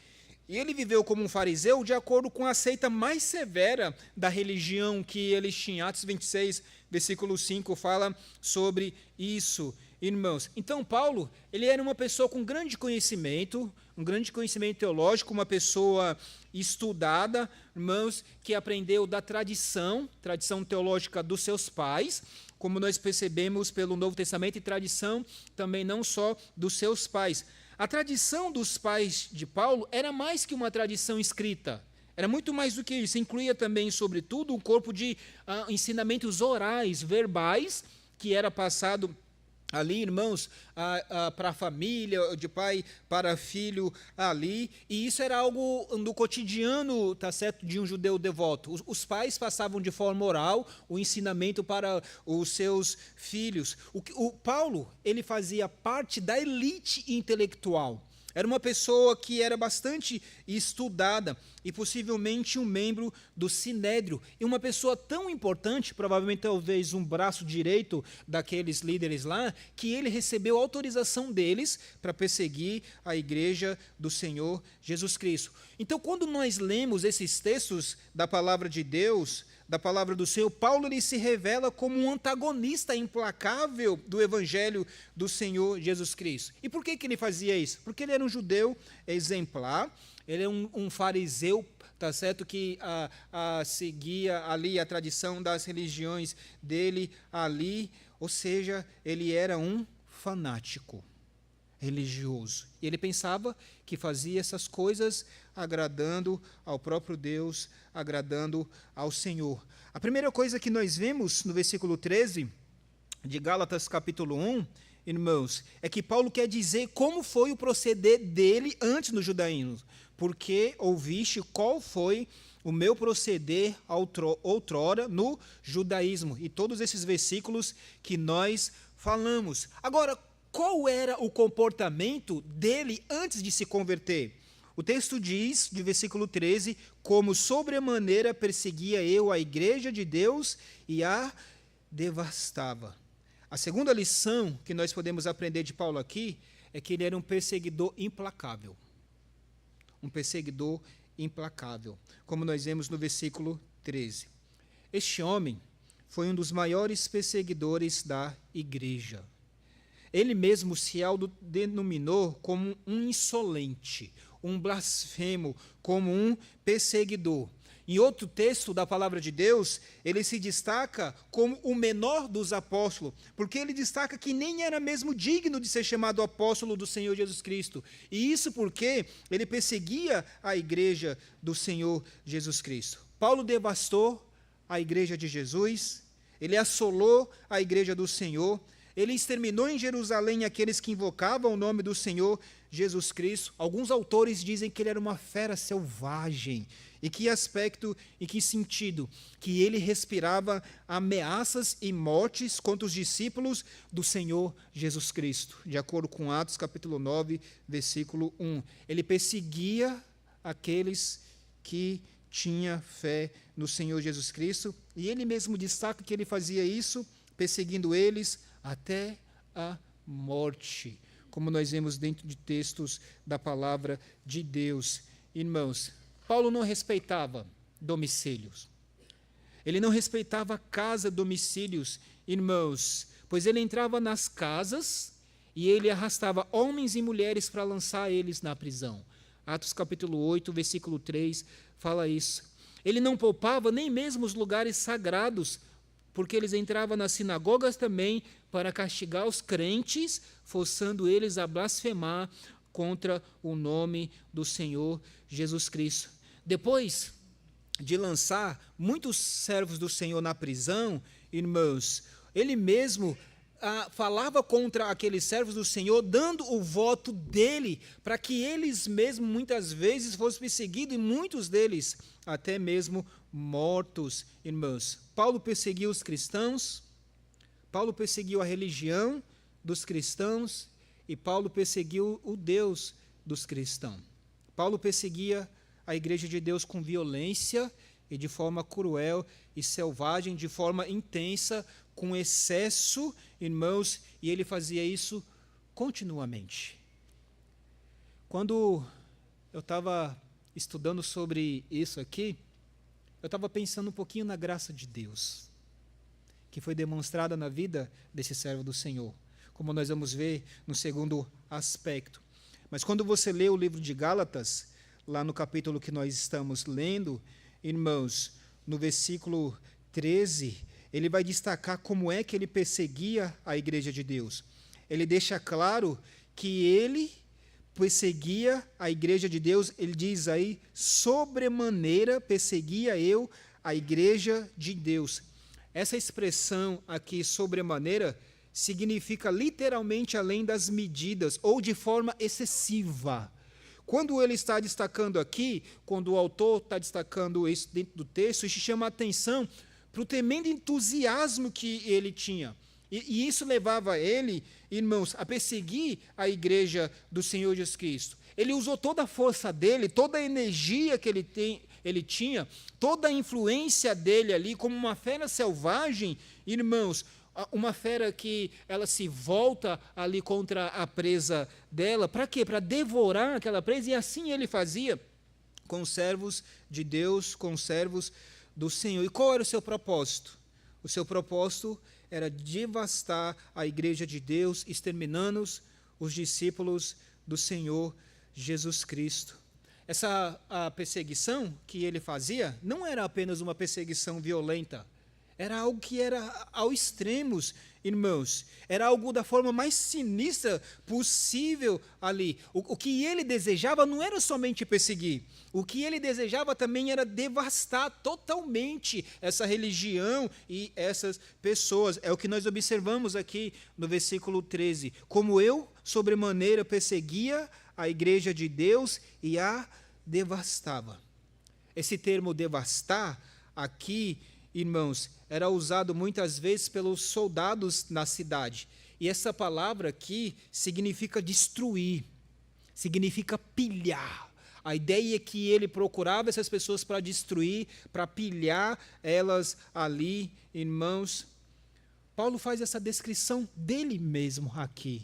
E ele viveu como um fariseu de acordo com a seita mais severa da religião que eles tinham. Atos 26, versículo 5, fala sobre isso, irmãos. Então Paulo, ele era uma pessoa com grande conhecimento, um grande conhecimento teológico, uma pessoa estudada, irmãos, que aprendeu da tradição teológica dos seus pais, como nós percebemos pelo Novo Testamento, e tradição também não só dos seus pais. A tradição dos pais de Paulo era mais que uma tradição escrita, era muito mais do que isso, incluía também, sobretudo, um corpo de ensinamentos orais, verbais, que era passado ali, irmãos, para a família, de pai para filho ali, e isso era algo do cotidiano, tá certo, de um judeu devoto. Os pais passavam de forma oral o ensinamento para os seus filhos. O Paulo, ele fazia parte da elite intelectual. Era uma pessoa que era bastante estudada e possivelmente um membro do Sinédrio. E uma pessoa tão importante, provavelmente talvez um braço direito daqueles líderes lá, que ele recebeu autorização deles para perseguir a igreja do Senhor Jesus Cristo. Então, quando nós lemos esses textos da palavra de Deus, da palavra do Senhor, Paulo ele se revela como um antagonista implacável do evangelho do Senhor Jesus Cristo. E por que ele fazia isso? Porque ele era um judeu exemplar, ele é um fariseu, tá certo, que seguia ali a tradição das religiões dele ali, ou seja, ele era um fanático. religioso. E ele pensava que fazia essas coisas agradando ao próprio Deus, agradando ao Senhor. A primeira coisa que nós vemos no versículo 13 de Gálatas capítulo 1, irmãos, é que Paulo quer dizer como foi o proceder dele antes no judaísmo. Porque ouviste qual foi o meu proceder outrora no judaísmo. E todos esses versículos que nós falamos. Agora, qual era o comportamento dele antes de se converter? O texto diz, de versículo 13, como sobremaneira perseguia eu a igreja de Deus e a devastava. A segunda lição que nós podemos aprender de Paulo aqui é que ele era um perseguidor implacável. Um perseguidor implacável, como nós vemos no versículo 13. Este homem foi um dos maiores perseguidores da igreja. Ele mesmo se autodenominou como um insolente, um blasfemo, como um perseguidor. Em outro texto da palavra de Deus, ele se destaca como o menor dos apóstolos, porque ele destaca que nem era mesmo digno de ser chamado apóstolo do Senhor Jesus Cristo. E isso porque ele perseguia a igreja do Senhor Jesus Cristo. Paulo devastou a igreja de Jesus, ele assolou a igreja do Senhor, ele exterminou em Jerusalém aqueles que invocavam o nome do Senhor Jesus Cristo. Alguns autores dizem que ele era uma fera selvagem. Em que aspecto, em que sentido? Que ele respirava ameaças e mortes contra os discípulos do Senhor Jesus Cristo, de acordo com Atos capítulo 9, versículo 1. Ele perseguia aqueles que tinham fé no Senhor Jesus Cristo, e ele mesmo destaca que ele fazia isso, perseguindo eles até a morte, como nós vemos dentro de textos da palavra de Deus. Irmãos, Paulo não respeitava domicílios. Ele não respeitava casa, domicílios, irmãos, pois ele entrava nas casas e ele arrastava homens e mulheres para lançar eles na prisão. Atos capítulo 8, versículo 3, fala isso. Ele não poupava nem mesmo os lugares sagrados, porque eles entravam nas sinagogas também para castigar os crentes, forçando eles a blasfemar contra o nome do Senhor Jesus Cristo. Depois de lançar muitos servos do Senhor na prisão, irmãos, ele mesmo falava contra aqueles servos do Senhor, dando o voto dele, para que eles mesmos muitas vezes fossem perseguidos, e muitos deles até mesmo mortos, irmãos. Paulo perseguiu os cristãos, Paulo perseguiu a religião dos cristãos, e Paulo perseguiu o Deus dos cristãos. Paulo perseguia a igreja de Deus com violência e de forma cruel e selvagem, de forma intensa, com excesso, irmãos, e ele fazia isso continuamente. Quando eu estava estudando sobre isso aqui, eu estava pensando um pouquinho na graça de Deus, que foi demonstrada na vida desse servo do Senhor, como nós vamos ver no segundo aspecto. Mas quando você lê o livro de Gálatas, lá no capítulo que nós estamos lendo, irmãos, no versículo 13, ele vai destacar como é que ele perseguia a igreja de Deus. Ele deixa claro que ele perseguia a igreja de Deus, ele diz aí, sobremaneira perseguia eu a igreja de Deus. Essa expressão aqui, sobremaneira, significa literalmente além das medidas, ou de forma excessiva. Quando ele está destacando aqui, quando o autor está destacando isso dentro do texto, isso chama a atenção para o tremendo entusiasmo que ele tinha. E isso levava ele, irmãos, a perseguir a igreja do Senhor Jesus Cristo. Ele usou toda a força dele, toda a energia que ele tinha, toda a influência dele ali, como uma fera selvagem, irmãos, uma fera que ela se volta ali contra a presa dela. Para quê? Para devorar aquela presa, e assim ele fazia com os servos de Deus, com os servos do Senhor. E qual era o seu propósito? O seu propósito era devastar a igreja de Deus, exterminando os discípulos do Senhor Jesus Cristo. Essa a perseguição que ele fazia não era apenas uma perseguição violenta, era algo que era ao extremos, irmãos, era algo da forma mais sinistra possível ali. O que ele desejava não era somente perseguir. O que ele desejava também era devastar totalmente essa religião e essas pessoas. É o que nós observamos aqui no versículo 13. Como eu, sobremaneira, perseguia a igreja de Deus e a devastava. Esse termo devastar, aqui, irmãos, era usado muitas vezes pelos soldados na cidade. E essa palavra aqui significa destruir, significa pilhar. A ideia é que ele procurava essas pessoas para destruir, para pilhar elas ali, irmãos. Paulo faz essa descrição dele mesmo aqui,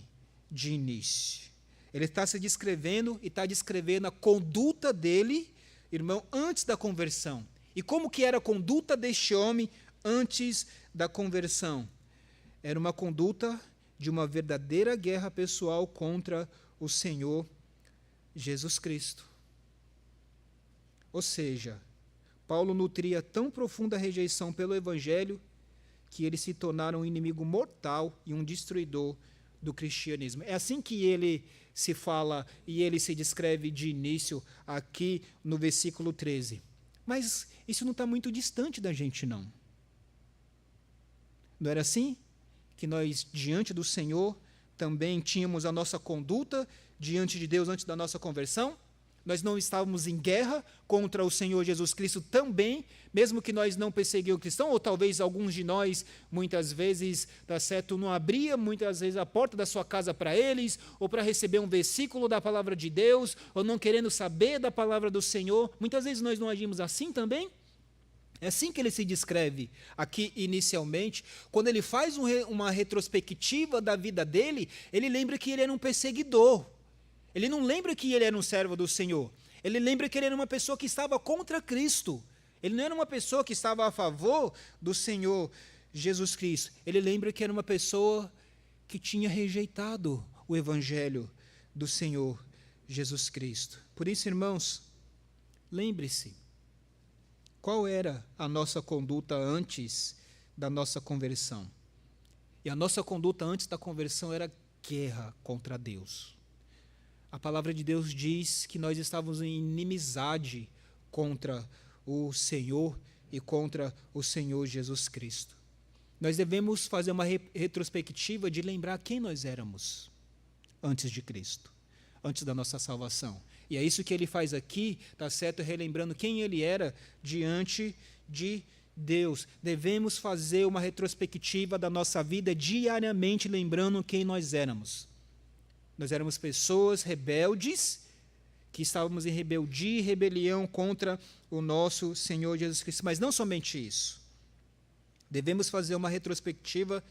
de início. Ele está se descrevendo e está descrevendo a conduta dele, irmão, antes da conversão. E como que era a conduta deste homem antes da conversão? Era uma conduta de uma verdadeira guerra pessoal contra o Senhor Jesus Cristo. Ou seja, Paulo nutria tão profunda rejeição pelo Evangelho que ele se tornara um inimigo mortal e um destruidor do cristianismo. É assim que ele se fala e ele se descreve de início aqui no versículo 13. Mas isso não está muito distante da gente, não. Não era assim? Que nós, diante do Senhor, também tínhamos a nossa conduta diante de Deus antes da nossa conversão? Nós não estávamos em guerra contra o Senhor Jesus Cristo também, mesmo que nós não perseguíamos o cristão, ou talvez alguns de nós, muitas vezes, tá certo, não abria muitas vezes a porta da sua casa para eles, ou para receber um versículo da palavra de Deus, ou não querendo saber da palavra do Senhor. Muitas vezes nós não agimos assim também. É assim que ele se descreve aqui inicialmente. Quando ele faz uma retrospectiva da vida dele, ele lembra que ele era um perseguidor. Ele não lembra que ele era um servo do Senhor. Ele lembra que ele era uma pessoa que estava contra Cristo. Ele não era uma pessoa que estava a favor do Senhor Jesus Cristo. Ele lembra que era uma pessoa que tinha rejeitado o Evangelho do Senhor Jesus Cristo. Por isso, irmãos, lembre-se, qual era a nossa conduta antes da nossa conversão? E a nossa conduta antes da conversão era guerra contra Deus. A palavra de Deus diz que nós estávamos em inimizade contra o Senhor e contra o Senhor Jesus Cristo. Nós devemos fazer uma retrospectiva de lembrar quem nós éramos antes de Cristo, antes da nossa salvação. E é isso que ele faz aqui, tá certo? Relembrando quem ele era diante de Deus. Devemos fazer uma retrospectiva da nossa vida diariamente, lembrando quem nós éramos. Nós éramos pessoas rebeldes, que estávamos em rebeldia e rebelião contra o nosso Senhor Jesus Cristo. Mas não somente isso. Devemos fazer uma retrospectiva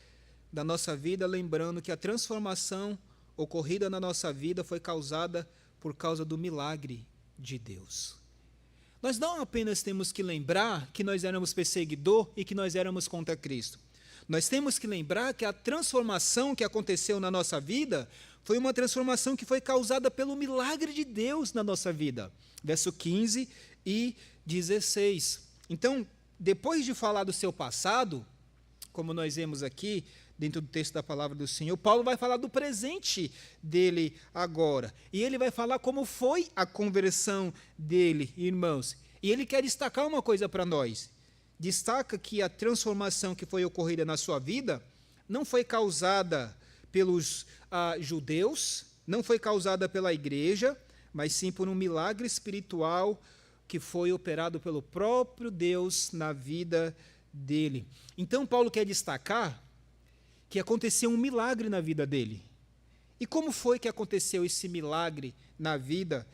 da nossa vida, lembrando que a transformação ocorrida na nossa vida foi causada por causa do milagre de Deus. Nós não apenas temos que lembrar que nós éramos perseguidor e que nós éramos contra Cristo. Nós temos que lembrar que a transformação que aconteceu na nossa vida foi uma transformação que foi causada pelo milagre de Deus na nossa vida. Verso 15 e 16. Então, depois de falar do seu passado, como nós vemos aqui, dentro do texto da palavra do Senhor, Paulo vai falar do presente dele agora. E ele vai falar como foi a conversão dele, irmãos. E ele quer destacar uma coisa para nós. Destaca que a transformação que foi ocorrida na sua vida não foi causada pelos judeus, não foi causada pela igreja, mas sim por um milagre espiritual que foi operado pelo próprio Deus na vida dele. Então, Paulo quer destacar que aconteceu um milagre na vida dele. E como foi que aconteceu esse milagre na vida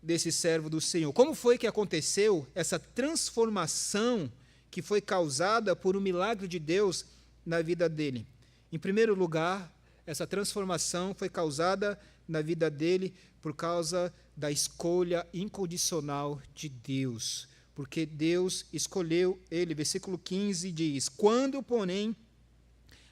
desse servo do Senhor? Como foi que aconteceu essa transformação que foi causada por um milagre de Deus na vida dele? Em primeiro lugar, essa transformação foi causada na vida dele por causa da escolha incondicional de Deus. Porque Deus escolheu ele. Versículo 15 diz: quando, porém,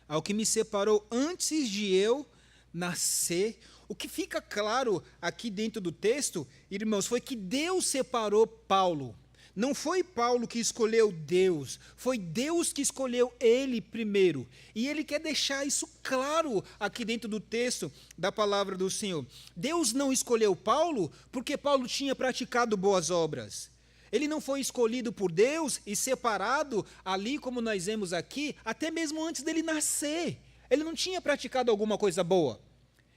ao que me separou antes de eu nascer. O que fica claro aqui dentro do texto, irmãos, foi que Deus separou Paulo. Não foi Paulo que escolheu Deus, foi Deus que escolheu ele primeiro. E ele quer deixar isso claro aqui dentro do texto da palavra do Senhor. Deus não escolheu Paulo porque Paulo tinha praticado boas obras. Ele não foi escolhido por Deus e separado ali, como nós vemos aqui, até mesmo antes dele nascer. Ele não tinha praticado alguma coisa boa.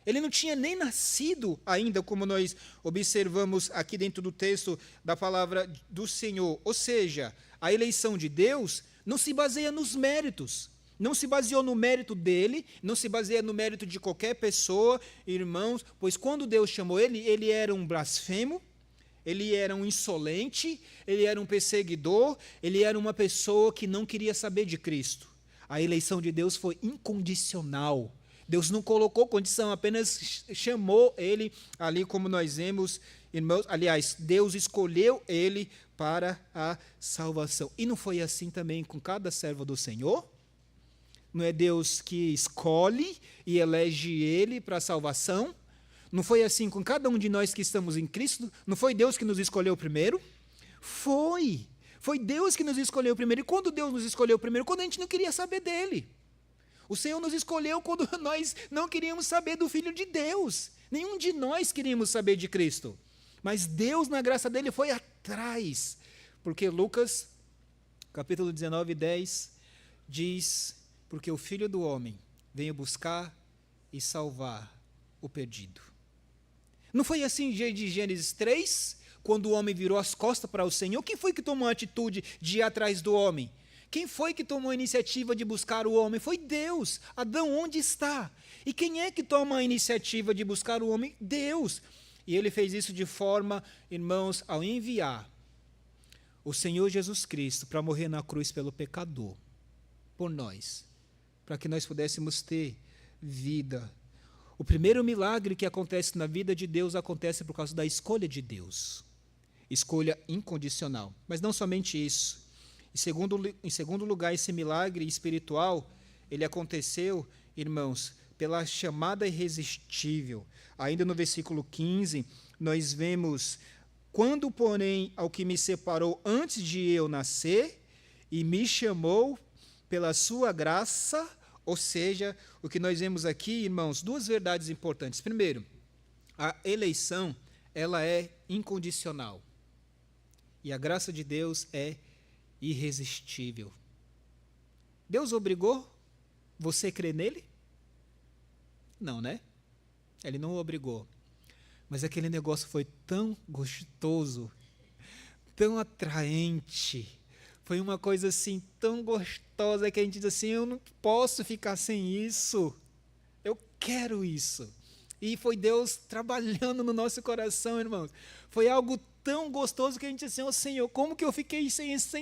Ele não tinha nem nascido ainda, como nós observamos aqui dentro do texto da palavra do Senhor. Ou seja, a eleição de Deus não se baseia nos méritos. Não se baseou no mérito dele, não se baseia no mérito de qualquer pessoa, irmãos, pois quando Deus chamou ele, ele era um blasfemo, ele era um insolente, ele era um perseguidor, ele era uma pessoa que não queria saber de Cristo. A eleição de Deus foi incondicional. Deus não colocou condição, apenas chamou ele ali, como nós vemos, irmãos. Aliás, Deus escolheu ele para a salvação. E não foi assim também com cada servo do Senhor? Não é Deus que escolhe e elege ele para a salvação? Não foi assim com cada um de nós que estamos em Cristo? Não foi Deus que nos escolheu primeiro? Foi. Foi Deus que nos escolheu primeiro. E quando Deus nos escolheu primeiro? Quando a gente não queria saber dele. O Senhor nos escolheu quando nós não queríamos saber do Filho de Deus. Nenhum de nós queríamos saber de Cristo. Mas Deus, na graça dele, foi atrás. Porque Lucas, capítulo 19, 10, diz: porque o Filho do Homem veio buscar e salvar o perdido. Não foi assim de Gênesis 3, quando o homem virou as costas para o Senhor? Quem foi que tomou a atitude de ir atrás do homem? Quem foi que tomou a iniciativa de buscar o homem? Foi Deus. Adão, onde está? E quem é que toma a iniciativa de buscar o homem? Deus. E ele fez isso de forma, irmãos, ao enviar o Senhor Jesus Cristo para morrer na cruz pelo pecador, por nós, para que nós pudéssemos ter vida. O primeiro milagre que acontece na vida de Deus acontece por causa da escolha de Deus. Escolha incondicional. Mas não somente isso. Em segundo lugar, esse milagre espiritual, ele aconteceu, irmãos, pela chamada irresistível. Ainda no versículo 15, nós vemos: quando, porém, ao que me separou antes de eu nascer, e me chamou pela sua graça. Ou seja, o que nós vemos aqui, irmãos, duas verdades importantes. Primeiro, a eleição, ela é incondicional. E a graça de Deus é irresistível. Deus obrigou você a crer nele? Não, né? Ele não o obrigou. Mas aquele negócio foi tão gostoso, tão atraente, foi uma coisa assim tão gostosa que a gente diz assim: eu não posso ficar sem isso, eu quero isso. E foi Deus trabalhando no nosso coração, irmãos. Foi algo tão gostoso que a gente diz assim: Senhor, como que eu fiquei sem isso,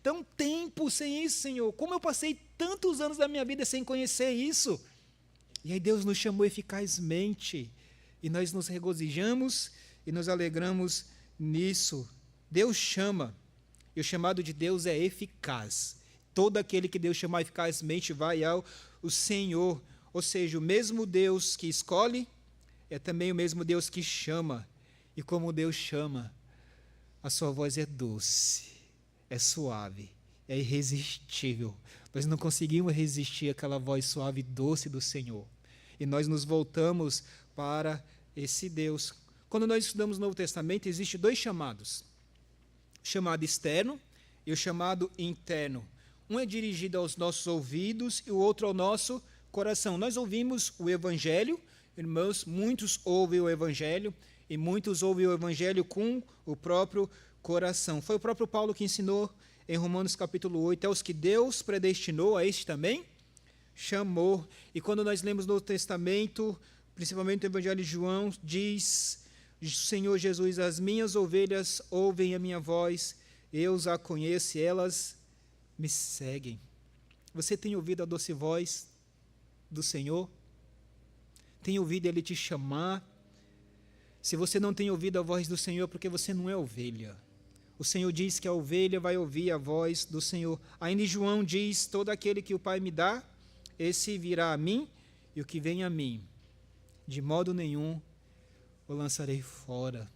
tão tempo sem isso, Senhor? Como eu passei tantos anos da minha vida sem conhecer isso? E aí Deus nos chamou eficazmente, e nós nos regozijamos e nos alegramos nisso. Deus chama, e o chamado de Deus é eficaz. Todo aquele que Deus chamar eficazmente vai ao Senhor. Ou seja, o mesmo Deus que escolhe é também o mesmo Deus que chama. E como Deus chama, a sua voz é doce, é suave, é irresistível. Nós não conseguimos resistir àquela voz suave e doce do Senhor. E nós nos voltamos para esse Deus. Quando nós estudamos o Novo Testamento, existem dois chamados: o chamado externo e o chamado interno. Um é dirigido aos nossos ouvidos e o outro ao nosso coração. Nós ouvimos o Evangelho, irmãos, muitos ouvem o Evangelho e muitos ouvem o Evangelho com o próprio coração. Foi o próprio Paulo que ensinou em Romanos capítulo 8, aos que Deus predestinou, a este também chamou. E quando nós lemos no Novo Testamento, principalmente o Evangelho de João, diz o Senhor Jesus: as minhas ovelhas ouvem a minha voz, eu as conheço e elas me seguem. Você tem ouvido a doce voz do Senhor? Tem ouvido Ele te chamar? Se você não tem ouvido a voz do Senhor, porque você não é ovelha. O Senhor diz que a ovelha vai ouvir a voz do Senhor. Ainda em João diz: todo aquele que o Pai me dá, esse virá a mim, e o que vem a mim, de modo nenhum o lançarei fora.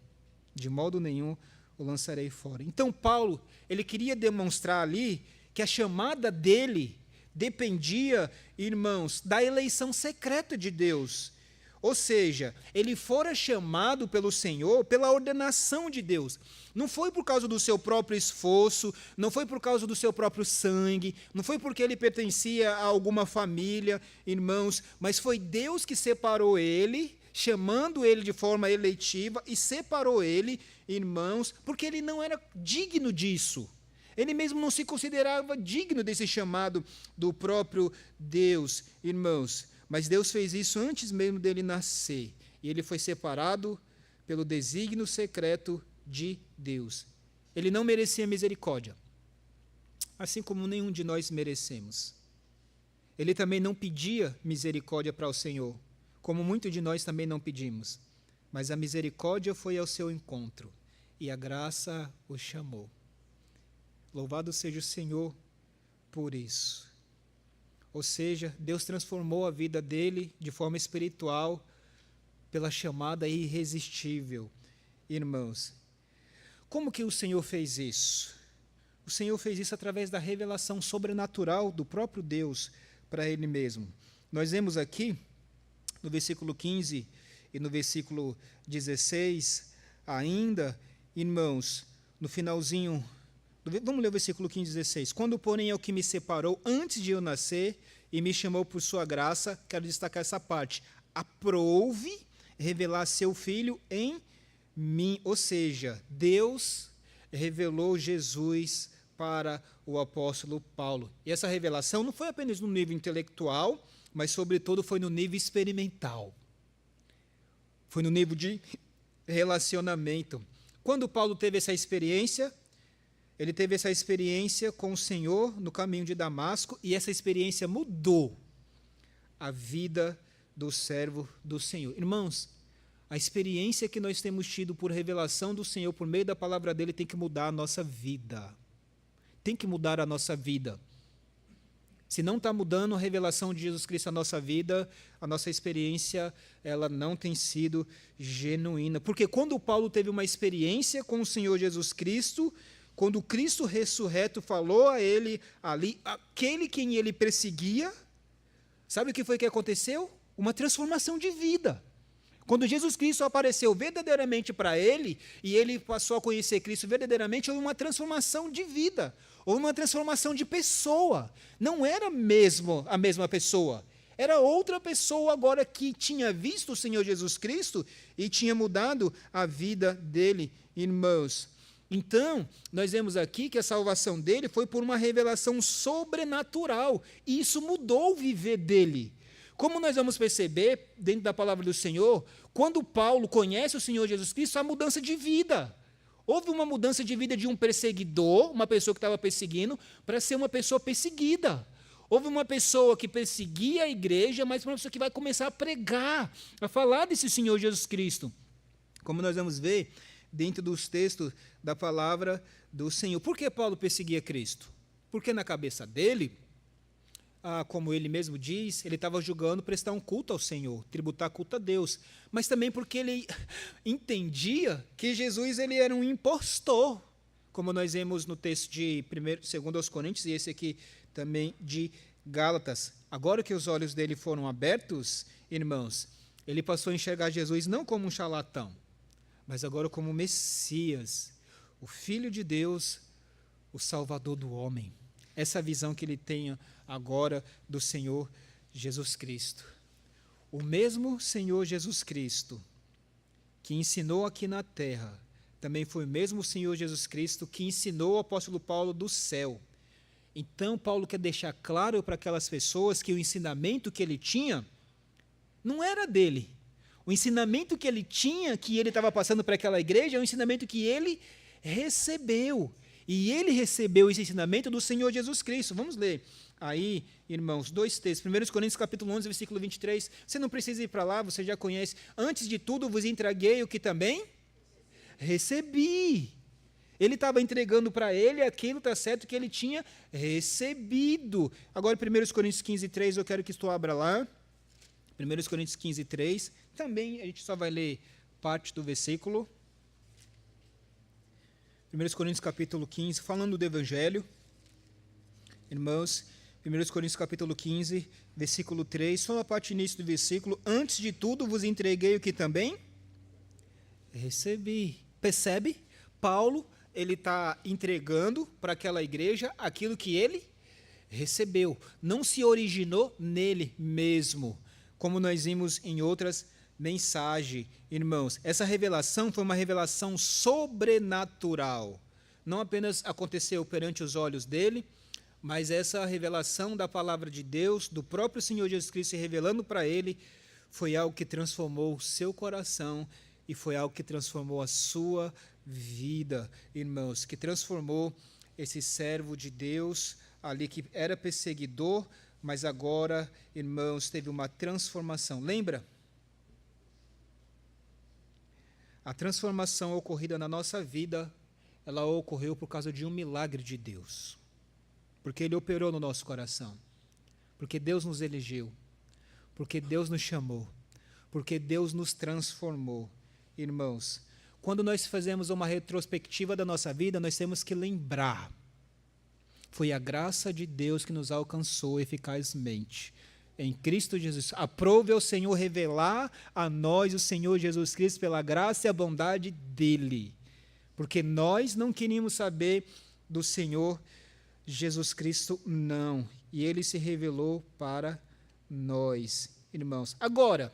De modo nenhum o lançarei fora. Então, Paulo, ele queria demonstrar ali que a chamada dele dependia, irmãos, da eleição secreta de Deus. Ou seja, ele fora chamado pelo Senhor pela ordenação de Deus. Não foi por causa do seu próprio esforço, não foi por causa do seu próprio sangue, não foi porque ele pertencia a alguma família, irmãos, mas foi Deus que separou ele, chamando ele de forma eleitiva e separou ele, irmãos, porque ele não era digno disso. Ele mesmo não se considerava digno desse chamado do próprio Deus, irmãos. Mas Deus fez isso antes mesmo dele nascer. E ele foi separado pelo desígnio secreto de Deus. Ele não merecia misericórdia, assim como nenhum de nós merecemos. Ele também não pedia misericórdia para o Senhor, como muitos de nós também não pedimos. Mas a misericórdia foi ao seu encontro, e a graça o chamou. Louvado seja o Senhor por isso. Ou seja, Deus transformou a vida dele de forma espiritual pela chamada irresistível. Irmãos, como que o Senhor fez isso? O Senhor fez isso através da revelação sobrenatural do próprio Deus para ele mesmo. Nós vemos aqui, no versículo 15 e no versículo 16, ainda, irmãos, no finalzinho. Vamos ler o versículo 15 e 16. Quando, porém, é o que me separou antes de eu nascer e me chamou por sua graça, quero destacar essa parte, aprouve revelar seu Filho em mim. Ou seja, Deus revelou Jesus para o apóstolo Paulo. E essa revelação não foi apenas no nível intelectual, mas, sobretudo, foi no nível experimental. Foi no nível de relacionamento. Quando Paulo teve essa experiência, ele teve essa experiência com o Senhor no caminho de Damasco, e essa experiência mudou a vida do servo do Senhor. Irmãos, a experiência que nós temos tido por revelação do Senhor, por meio da palavra dele, tem que mudar a nossa vida. Tem que mudar a nossa vida. Se não está mudando a revelação de Jesus Cristo na nossa vida, a nossa experiência ela não tem sido genuína. Porque quando Paulo teve uma experiência com o Senhor Jesus Cristo, quando o Cristo ressurreto falou a ele ali, aquele quem ele perseguia, sabe o que foi que aconteceu? Uma transformação de vida. Quando Jesus Cristo apareceu verdadeiramente para ele, e ele passou a conhecer Cristo verdadeiramente, houve uma transformação de vida, houve uma transformação de pessoa. Não era mesmo a mesma pessoa, era outra pessoa agora que tinha visto o Senhor Jesus Cristo e tinha mudado a vida dele, irmãos. Então, nós vemos aqui que a salvação dele foi por uma revelação sobrenatural, e isso mudou o viver dele. Como nós vamos perceber, dentro da palavra do Senhor, quando Paulo conhece o Senhor Jesus Cristo, há mudança de vida. Houve uma mudança de vida de um perseguidor, uma pessoa que estava perseguindo, para ser uma pessoa perseguida. Houve uma pessoa que perseguia a igreja, mas uma pessoa que vai começar a pregar, a falar desse Senhor Jesus Cristo. Como nós vamos ver dentro dos textos da palavra do Senhor. Por que Paulo perseguia Cristo? Porque na cabeça dele, como ele mesmo diz, ele estava julgando prestar um culto ao Senhor, tributar culto a Deus, mas também porque ele entendia que Jesus ele era um impostor, como nós vemos no texto de 2 Coríntios, e esse aqui também de Gálatas. Agora que os olhos dele foram abertos, irmãos, ele passou a enxergar Jesus não como um charlatão, mas agora como o Messias, o Filho de Deus, o Salvador do homem. Essa visão que ele tem agora do Senhor Jesus Cristo. O mesmo Senhor Jesus Cristo que ensinou aqui na terra, também foi o mesmo Senhor Jesus Cristo que ensinou o apóstolo Paulo do céu. Então, Paulo quer deixar claro para aquelas pessoas que o ensinamento que ele tinha não era dele. O ensinamento que ele tinha, que ele estava passando para aquela igreja, é um ensinamento que ele recebeu. E ele recebeu esse ensinamento do Senhor Jesus Cristo. Vamos ler aí, irmãos, 2 textos. 1 Coríntios capítulo 11, versículo 23. Você não precisa ir para lá, você já conhece. Antes de tudo, vos entreguei o que também recebi. Ele estava entregando para ele aquilo, está certo, que ele tinha recebido. Agora, 1 Coríntios 15, 3, eu quero que tu abra lá. 1 Coríntios 15, 3. Também a gente só vai ler parte do versículo. 1 Coríntios capítulo 15, falando do Evangelho. Irmãos, 1 Coríntios capítulo 15, versículo 3, só a parte início do versículo: antes de tudo vos entreguei o que também recebi. Percebe? Paulo, ele está entregando para aquela igreja aquilo que ele recebeu. Não se originou nele mesmo, como nós vimos em outras mensagens, irmãos. Essa revelação foi uma revelação sobrenatural. Não apenas aconteceu perante os olhos dele, mas essa revelação da palavra de Deus, do próprio Senhor Jesus Cristo se revelando para ele, foi algo que transformou o seu coração e foi algo que transformou a sua vida, irmãos, que transformou esse servo de Deus ali que era perseguidor, mas agora, irmãos, teve uma transformação. Lembra? A transformação ocorrida na nossa vida, ela ocorreu por causa de um milagre de Deus. Porque Ele operou no nosso coração. Porque Deus nos elegeu. Porque Deus nos chamou. Porque Deus nos transformou. Irmãos, quando nós fazemos uma retrospectiva da nossa vida, nós temos que lembrar. Foi a graça de Deus que nos alcançou eficazmente. Em Cristo Jesus. Aprove ao Senhor revelar a nós o Senhor Jesus Cristo pela graça e a bondade dEle. Porque nós não queríamos saber do Senhor Jesus Cristo, não. E Ele se revelou para nós, irmãos. Agora,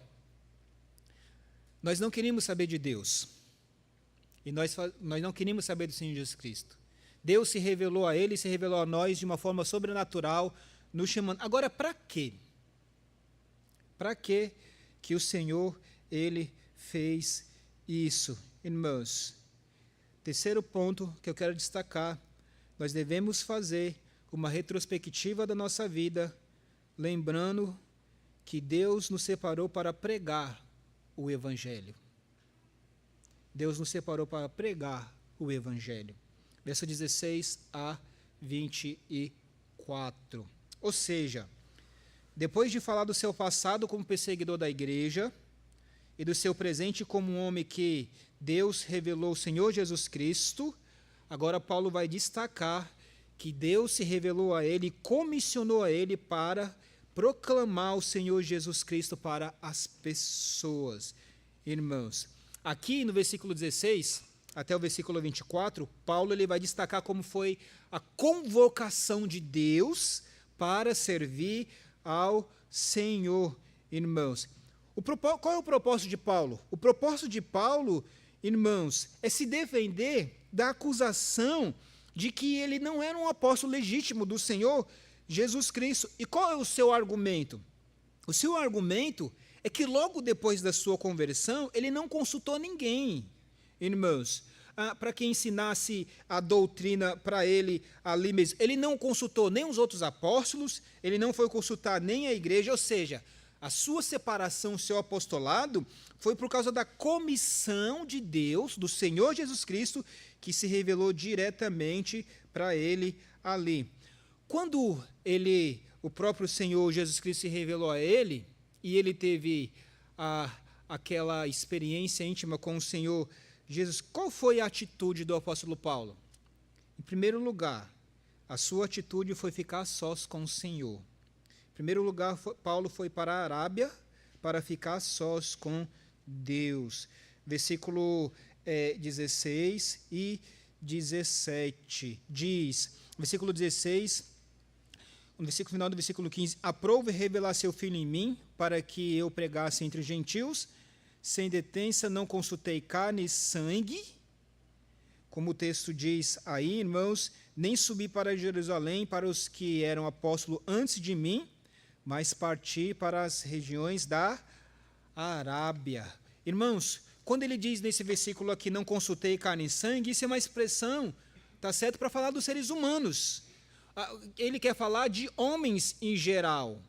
nós não queríamos saber de Deus. E nós não queríamos saber do Senhor Jesus Cristo. Deus se revelou a Ele, se revelou a nós de uma forma sobrenatural, nos chamando. Agora, para quê? Para quê que o Senhor, Ele fez isso? Irmãos, terceiro ponto que eu quero destacar: nós devemos fazer uma retrospectiva da nossa vida, lembrando que Deus nos separou para pregar o Evangelho. Deus nos separou para pregar o Evangelho. Verso 16 a 24. Ou seja, depois de falar do seu passado como perseguidor da igreja e do seu presente como um homem que Deus revelou o Senhor Jesus Cristo, agora Paulo vai destacar que Deus se revelou a ele e comissionou a ele para proclamar o Senhor Jesus Cristo para as pessoas. Irmãos, aqui no versículo 16 até o versículo 24, Paulo ele vai destacar como foi a convocação de Deus para servir ao Senhor, irmãos. Qual é o propósito de Paulo? O propósito de Paulo, irmãos, é se defender da acusação de que ele não era um apóstolo legítimo do Senhor Jesus Cristo. E qual é o seu argumento? O seu argumento é que logo depois da sua conversão, ele não consultou ninguém, irmãos, para que ensinasse a doutrina para ele ali mesmo. Ele não consultou nem os outros apóstolos, ele não foi consultar nem a igreja, ou seja, a sua separação, o seu apostolado, foi por causa da comissão de Deus, do Senhor Jesus Cristo, que se revelou diretamente para ele ali. Quando o próprio Senhor Jesus Cristo se revelou a ele, e ele teve aquela experiência íntima com o Senhor Jesus, qual foi a atitude do apóstolo Paulo? Em primeiro lugar, a sua atitude foi ficar sós com o Senhor. Em primeiro lugar, Paulo foi para a Arábia para ficar sós com Deus. Versículo 16 e 17 diz, versículo 16, no versículo final do versículo 15, aprove revelar seu filho em mim, para que eu pregasse entre os gentios, sem detença, não consultei carne e sangue, como o texto diz aí, irmãos, nem subi para Jerusalém para os que eram apóstolos antes de mim, mas parti para as regiões da Arábia. Irmãos, quando ele diz nesse versículo aqui, não consultei carne e sangue, isso é uma expressão, tá certo, para falar dos seres humanos. Ele quer falar de homens em geral.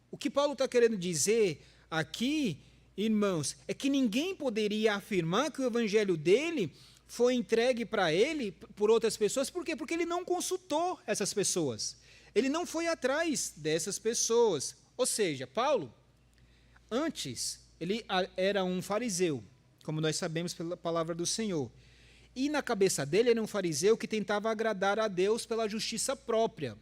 O que Paulo está querendo dizer aqui, irmãos, é que ninguém poderia afirmar que o evangelho dele foi entregue para ele por outras pessoas. Por quê? Porque ele não consultou essas pessoas. Ele não foi atrás dessas pessoas. Ou seja, Paulo, antes, ele era um fariseu, como nós sabemos pela palavra do Senhor. E na cabeça dele era um fariseu que tentava agradar a Deus pela justiça própria,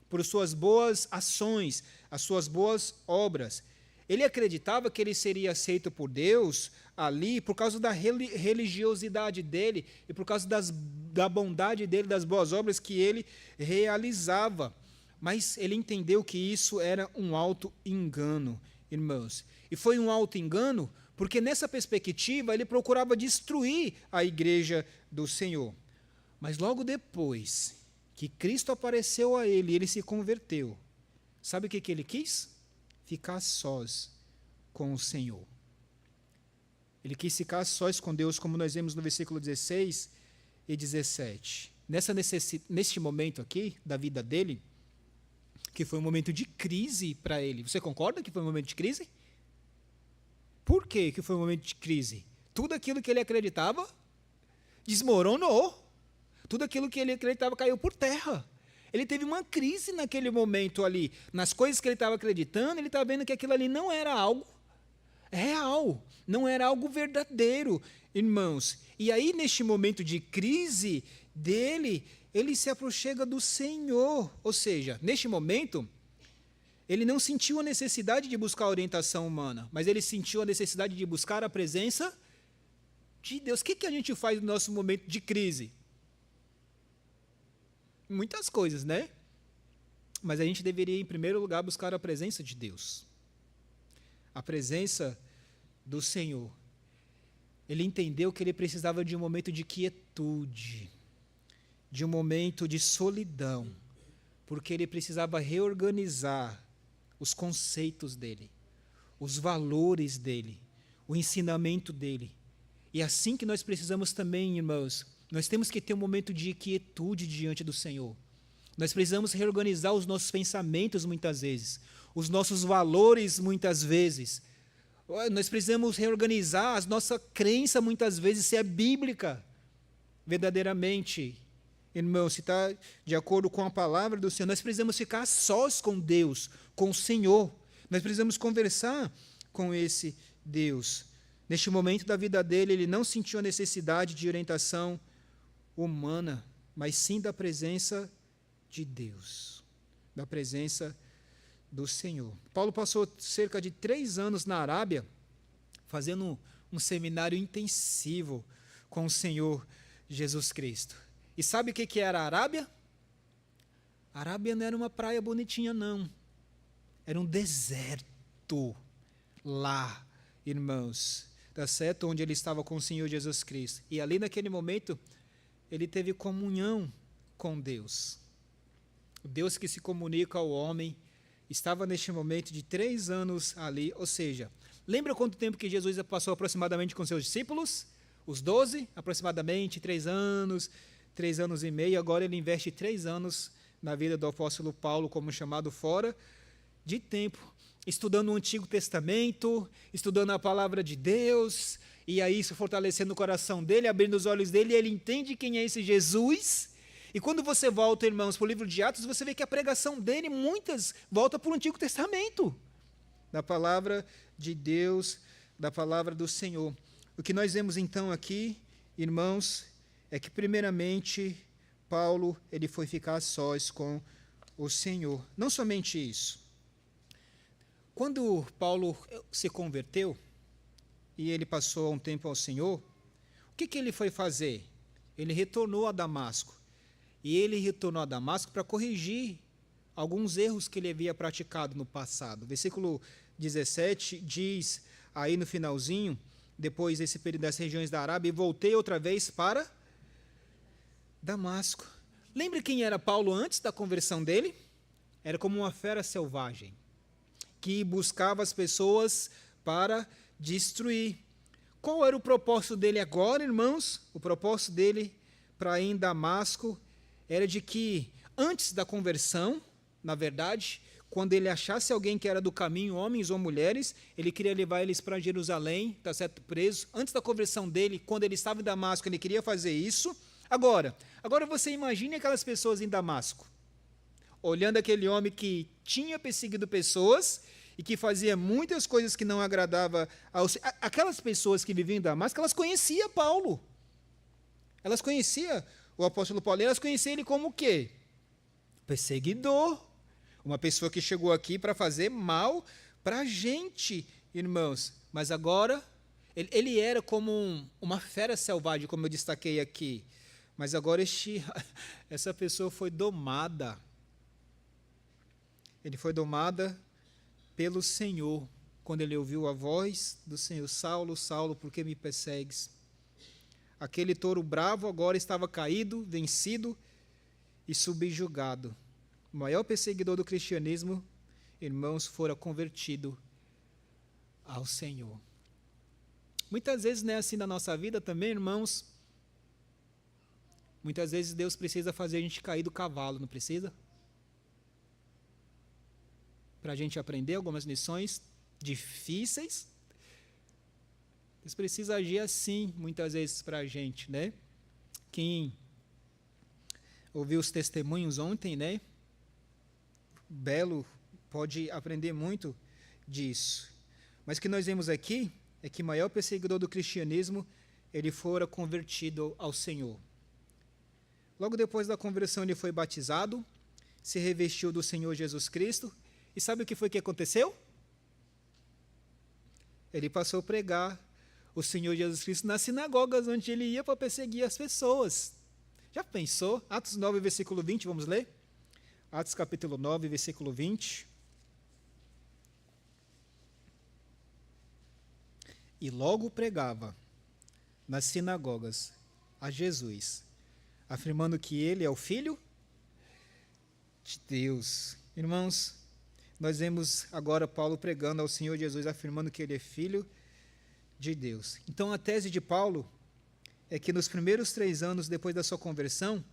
por suas boas ações, as suas boas obras. Ele acreditava que ele seria aceito por Deus ali por causa da religiosidade dele e por causa da bondade dele, das boas obras que ele realizava. Mas ele entendeu que isso era um auto-engano, irmãos. E foi um auto-engano porque nessa perspectiva ele procurava destruir a igreja do Senhor. Mas logo depois que Cristo apareceu a ele e ele se converteu, sabe o que ele quis? Ficar sós com o Senhor. Ele quis ficar sós com Deus, como nós vemos no versículo 16 e 17. Neste momento aqui da vida dele, que foi um momento de crise para ele. Você concorda que foi um momento de crise? Por que foi um momento de crise? Tudo aquilo que ele acreditava desmoronou. Tudo aquilo que ele acreditava caiu por terra. Ele teve uma crise naquele momento ali. Nas coisas que ele estava acreditando, ele estava vendo que aquilo ali não era algo real, não era algo verdadeiro, irmãos. E aí, neste momento de crise dele, ele se aproxima do Senhor. Ou seja, neste momento, ele não sentiu a necessidade de buscar a orientação humana, mas ele sentiu a necessidade de buscar a presença de Deus. O que a gente faz no nosso momento de crise? Muitas coisas, né? Mas a gente deveria, em primeiro lugar, buscar a presença de Deus. A presença do Senhor. Ele entendeu que ele precisava de um momento de quietude, de um momento de solidão, porque ele precisava reorganizar os conceitos dele, os valores dele, o ensinamento dele. E assim que nós precisamos também, irmãos, nós temos que ter um momento de quietude diante do Senhor. Nós precisamos reorganizar os nossos pensamentos muitas vezes, os nossos valores muitas vezes. Nós precisamos reorganizar a nossa crença muitas vezes, se é bíblica, verdadeiramente. Irmão, se está de acordo com a palavra do Senhor, nós precisamos ficar sós com Deus, com o Senhor. Nós precisamos conversar com esse Deus. Neste momento da vida dele, ele não sentiu a necessidade de orientação humana, mas sim da presença de Deus, da presença do Senhor. Paulo passou cerca de 3 anos na Arábia, fazendo um seminário intensivo com o Senhor Jesus Cristo. E sabe o que era a Arábia? A Arábia não era uma praia bonitinha, não. Era um deserto lá, irmãos, tá certo? Onde ele estava com o Senhor Jesus Cristo. E ali naquele momento, ele teve comunhão com Deus. O Deus que se comunica ao homem estava neste momento de 3 anos ali, ou seja, lembra quanto tempo que Jesus passou aproximadamente com seus discípulos? Os 12, aproximadamente 3 anos, 3 anos e meio. Agora ele investe 3 anos na vida do apóstolo Paulo, como chamado fora de tempo, estudando o Antigo Testamento, estudando a palavra de Deus, e aí isso fortalecendo o coração dele, abrindo os olhos dele, e ele entende quem é esse Jesus. E quando você volta, irmãos, para o livro de Atos, você vê que a pregação dele, muitas, volta para o Antigo Testamento, da palavra de Deus, da palavra do Senhor. O que nós vemos então aqui, irmãos, é que primeiramente Paulo ele foi ficar sós com o Senhor. Não somente isso. Quando Paulo se converteu e ele passou um tempo ao Senhor, o que ele foi fazer? Ele retornou a Damasco. E ele retornou a Damasco para corrigir alguns erros que ele havia praticado no passado. Versículo 17 diz, aí no finalzinho, depois desse período das regiões da Arábia, e voltei outra vez para Damasco. Lembra quem era Paulo antes da conversão dele? Era como uma fera selvagem, que buscava as pessoas para destruir. Qual era o propósito dele agora, irmãos? O propósito dele para ir em Damasco era de que, antes da conversão, na verdade, quando ele achasse alguém que era do caminho, homens ou mulheres, ele queria levar eles para Jerusalém, tá certo, preso. Antes da conversão dele, quando ele estava em Damasco, ele queria fazer isso. Agora você imagine aquelas pessoas em Damasco, olhando aquele homem que tinha perseguido pessoas e que fazia muitas coisas que não agradavam aos... Aquelas pessoas que viviam em Damasco, elas conheciam Paulo. Elas conheciam o apóstolo Paulo, elas conheciam ele como o quê? Perseguidor. Uma pessoa que chegou aqui para fazer mal para a gente, irmãos. Mas agora, ele era como uma fera selvagem, como eu destaquei aqui. Mas agora essa pessoa foi domada. Ele foi domada pelo Senhor, quando ele ouviu a voz do Senhor: Saulo, Saulo, por que me persegues? Aquele touro bravo agora estava caído, vencido e subjugado. O maior perseguidor do cristianismo, irmãos, fora convertido ao Senhor. Muitas vezes não é assim na nossa vida também, irmãos. Muitas vezes Deus precisa fazer a gente cair do cavalo, não precisa? Para a gente aprender algumas lições difíceis. Deus precisa agir assim, muitas vezes, para a gente, né? Quem ouviu os testemunhos ontem, né? Belo pode aprender muito disso. Mas o que nós vemos aqui é que o maior perseguidor do cristianismo, ele fora convertido ao Senhor. Logo depois da conversão, ele foi batizado, se revestiu do Senhor Jesus Cristo, e sabe o que foi que aconteceu? Ele passou a pregar o Senhor Jesus Cristo nas sinagogas, onde ele ia para perseguir as pessoas. Já pensou? Atos 9, versículo 20, vamos ler? Atos capítulo 9, versículo 20. E logo pregava nas sinagogas a Jesus, afirmando que ele é o Filho de Deus. Irmãos, nós vemos agora Paulo pregando ao Senhor Jesus, afirmando que ele é Filho de Deus. Então, a tese de Paulo é que nos primeiros 3 anos depois da sua conversão,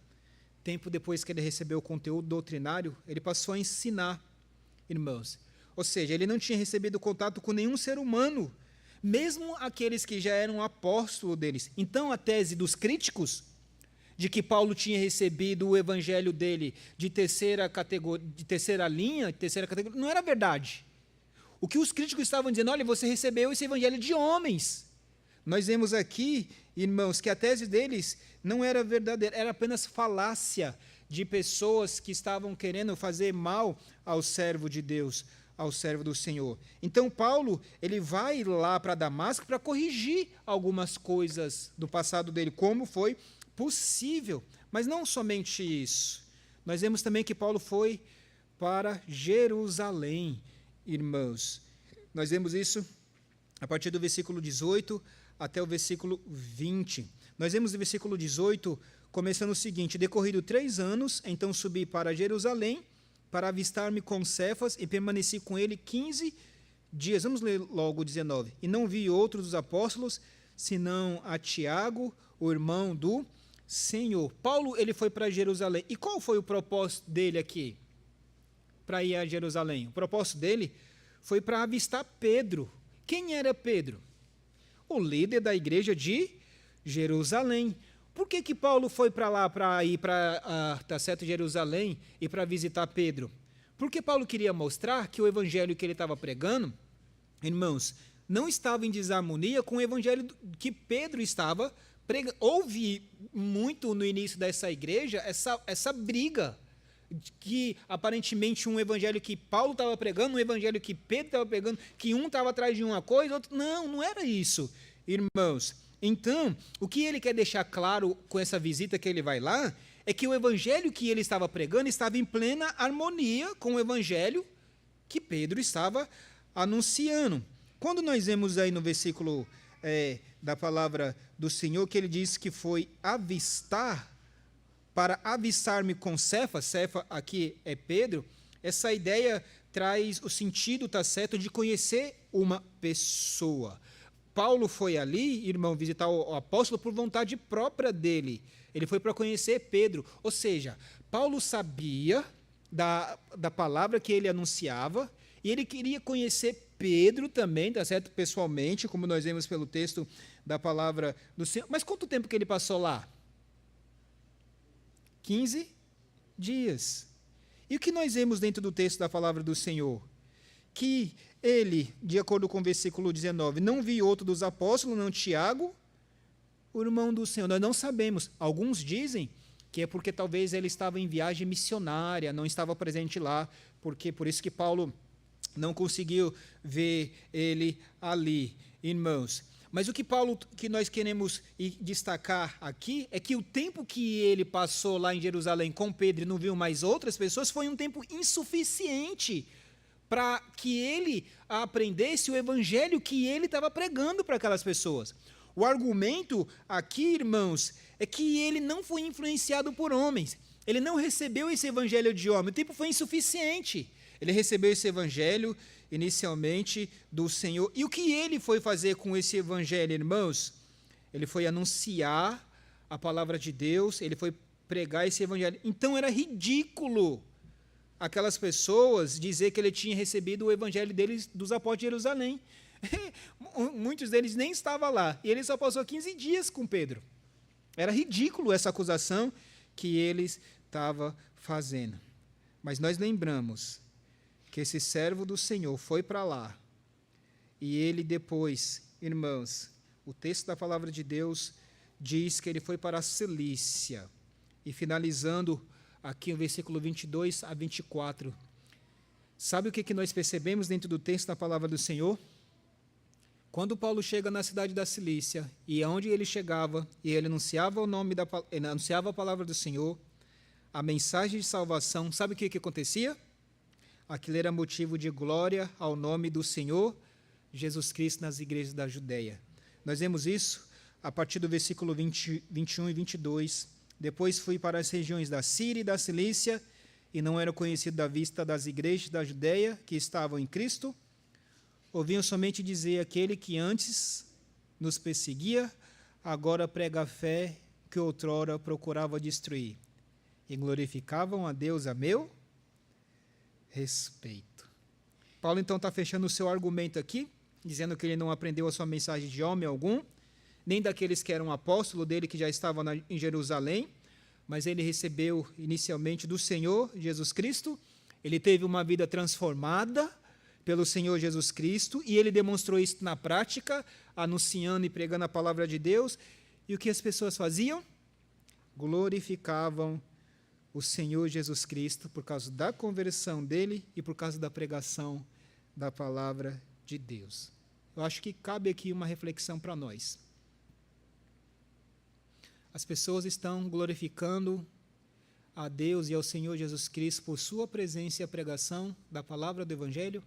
tempo depois que ele recebeu o conteúdo doutrinário, ele passou a ensinar, irmãos. Ou seja, ele não tinha recebido contato com nenhum ser humano, mesmo aqueles que já eram apóstolos deles. Então, a tese dos críticos, de que Paulo tinha recebido o evangelho dele de terceira categoria, de terceira linha, de terceira categoria, não era verdade. O que os críticos estavam dizendo: olha, você recebeu esse evangelho de homens. Nós vemos aqui, irmãos, que a tese deles não era verdadeira, era apenas falácia de pessoas que estavam querendo fazer mal ao servo de Deus, ao servo do Senhor. Então, Paulo, ele vai lá para Damasco para corrigir algumas coisas do passado dele, como foi possível. Mas não somente isso. Nós vemos também que Paulo foi para Jerusalém, irmãos. Nós vemos isso a partir do versículo 18 até o versículo 20. Nós vemos o versículo 18 começando o seguinte: decorrido 3 anos, então subi para Jerusalém para avistar-me com Cefas e permaneci com ele 15 dias. Vamos ler logo o 19. E não vi outro dos apóstolos, senão a Tiago, o irmão do Senhor. Paulo, ele foi para Jerusalém. E qual foi o propósito dele aqui? Para ir a Jerusalém. O propósito dele foi para avistar Pedro. Quem era Pedro? O líder da igreja de Jerusalém. Por que Paulo foi para lá, para ir para Jerusalém e para visitar Pedro? Porque Paulo queria mostrar que o evangelho que ele estava pregando, irmãos, não estava em desarmonia com o evangelho que Pedro estava pregando. Houve muito no início dessa igreja essa briga, que aparentemente um evangelho que Paulo estava pregando, um evangelho que Pedro estava pregando, que um estava atrás de uma coisa, outro... Não era isso, irmãos. Então, o que ele quer deixar claro com essa visita que ele vai lá, é que o evangelho que ele estava pregando estava em plena harmonia com o evangelho que Pedro estava anunciando. Quando nós vemos aí no versículo da palavra do Senhor, que ele diz que foi avistar, para avistar-me com Cefas, Cefas aqui é Pedro, essa ideia traz o sentido, tá certo, de conhecer uma pessoa. Paulo foi ali, irmão, visitar o apóstolo por vontade própria dele. Ele foi para conhecer Pedro. Ou seja, Paulo sabia da palavra que ele anunciava e ele queria conhecer Pedro também, tá certo, pessoalmente, como nós vemos pelo texto da palavra do Senhor. Mas quanto tempo que ele passou lá? 15 dias. E o que nós vemos dentro do texto da palavra do Senhor? Que ele, de acordo com o versículo 19, não vi outro dos apóstolos, não Tiago, o irmão do Senhor? Nós não sabemos. Alguns dizem que é porque talvez ele estava em viagem missionária, não estava presente lá, porque por isso que Paulo não conseguiu ver ele ali, irmãos. Mas o que nós queremos destacar aqui é que o tempo que ele passou lá em Jerusalém com Pedro e não viu mais outras pessoas foi um tempo insuficiente para que ele aprendesse o evangelho que ele estava pregando para aquelas pessoas. O argumento aqui, irmãos, é que ele não foi influenciado por homens. Ele não recebeu esse evangelho de homem. O tempo foi insuficiente. Ele recebeu esse evangelho inicialmente do Senhor. E o que ele foi fazer com esse evangelho, irmãos? Ele foi anunciar a palavra de Deus, ele foi pregar esse evangelho. Então era ridículo aquelas pessoas dizer que ele tinha recebido o evangelho deles, dos apóstolos de Jerusalém. Muitos deles nem estavam lá. E ele só passou 15 dias com Pedro. Era ridículo essa acusação que eles estavam fazendo. Mas nós lembramos que esse servo do Senhor foi para lá, e ele depois, irmãos, o texto da palavra de Deus diz que ele foi para a Cilícia, e finalizando aqui no versículo 22 a 24, sabe o que nós percebemos dentro do texto da palavra do Senhor? Quando Paulo chega na cidade da Cilícia, e aonde ele chegava, e ele anunciava ele anunciava a palavra do Senhor, a mensagem de salvação, sabe o que acontecia? Aquilo era motivo de glória ao nome do Senhor Jesus Cristo nas igrejas da Judéia. Nós vemos isso a partir do versículo 21 e 22. Depois fui para as regiões da Síria e da Cilícia, e não era conhecido da vista das igrejas da Judéia que estavam em Cristo. Ouviam somente dizer aquele que antes nos perseguia, agora prega a fé que outrora procurava destruir. E glorificavam a Deus a meu respeito. Paulo então está fechando o seu argumento aqui, dizendo que ele não aprendeu a sua mensagem de homem algum, nem daqueles que eram apóstolos dele que já estavam em Jerusalém, mas ele recebeu inicialmente do Senhor Jesus Cristo. Ele teve uma vida transformada pelo Senhor Jesus Cristo, e ele demonstrou isso na prática, anunciando e pregando a palavra de Deus. E o que as pessoas faziam? Glorificavam o Senhor Jesus Cristo por causa da conversão dele e por causa da pregação da palavra de Deus. Eu acho que cabe aqui uma reflexão para nós. As pessoas estão glorificando a Deus e ao Senhor Jesus Cristo por sua presença e a pregação da palavra do Evangelho?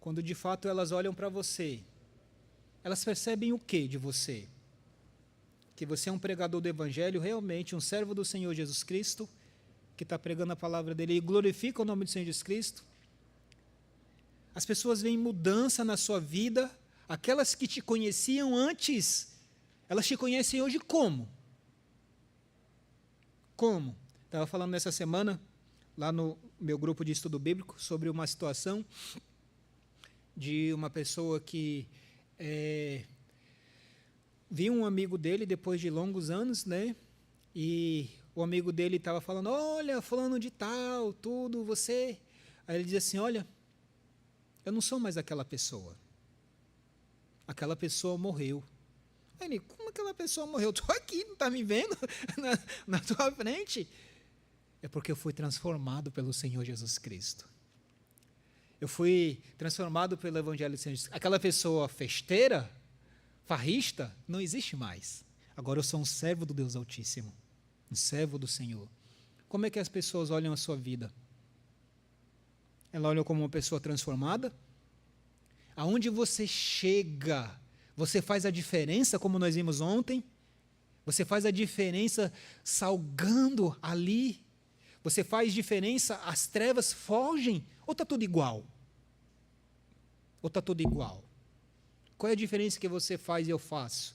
Quando de fato elas olham para você, elas percebem o que de você? Que você é um pregador do Evangelho, realmente um servo do Senhor Jesus Cristo, que está pregando a palavra dele e glorifica o nome do Senhor Jesus Cristo. As pessoas veem mudança na sua vida. Aquelas que te conheciam antes, elas te conhecem hoje como? Como? Estava falando nessa semana, lá no meu grupo de estudo bíblico, sobre uma situação de uma pessoa que viu um amigo dele depois de longos anos, né? E o amigo dele estava falando, olha, fulano de tal, tudo, você... Aí ele dizia assim, olha, eu não sou mais aquela pessoa. Aquela pessoa morreu. Aí ele, como aquela pessoa morreu? Estou aqui, não está me vendo na tua frente. É porque eu fui transformado pelo Senhor Jesus Cristo. Eu fui transformado pelo Evangelho do Senhor Jesus Cristo. Aquela pessoa festeira, farrista, não existe mais. Agora eu sou um servo do Deus Altíssimo, um servo do Senhor. Como é que as pessoas olham a sua vida? Elas olham como uma pessoa transformada? Aonde você chega, você faz a diferença, como nós vimos ontem? Você faz a diferença salgando ali? Você faz diferença, as trevas fogem? Ou está tudo igual? Ou está tudo igual? Qual é a diferença que você faz e eu faço?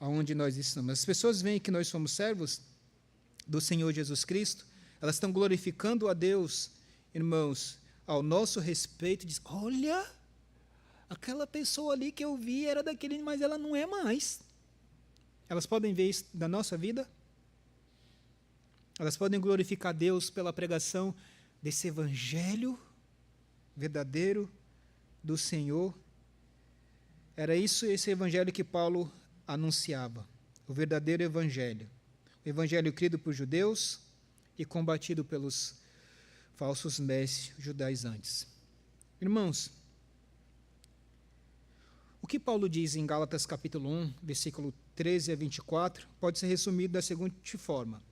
Aonde nós estamos? As pessoas veem que nós somos servos do Senhor Jesus Cristo, elas estão glorificando a Deus, irmãos, ao nosso respeito, diz, olha, aquela pessoa ali que eu vi era daquele, mas ela não é mais. Elas podem ver isso da nossa vida? Elas podem glorificar Deus pela pregação desse evangelho verdadeiro do Senhor? Era esse evangelho que Paulo anunciava, o verdadeiro evangelho. O evangelho crido por judeus e combatido pelos falsos mestres judaizantes. Irmãos, o que Paulo diz em Gálatas capítulo 1, versículo 13 a 24, pode ser resumido da seguinte forma: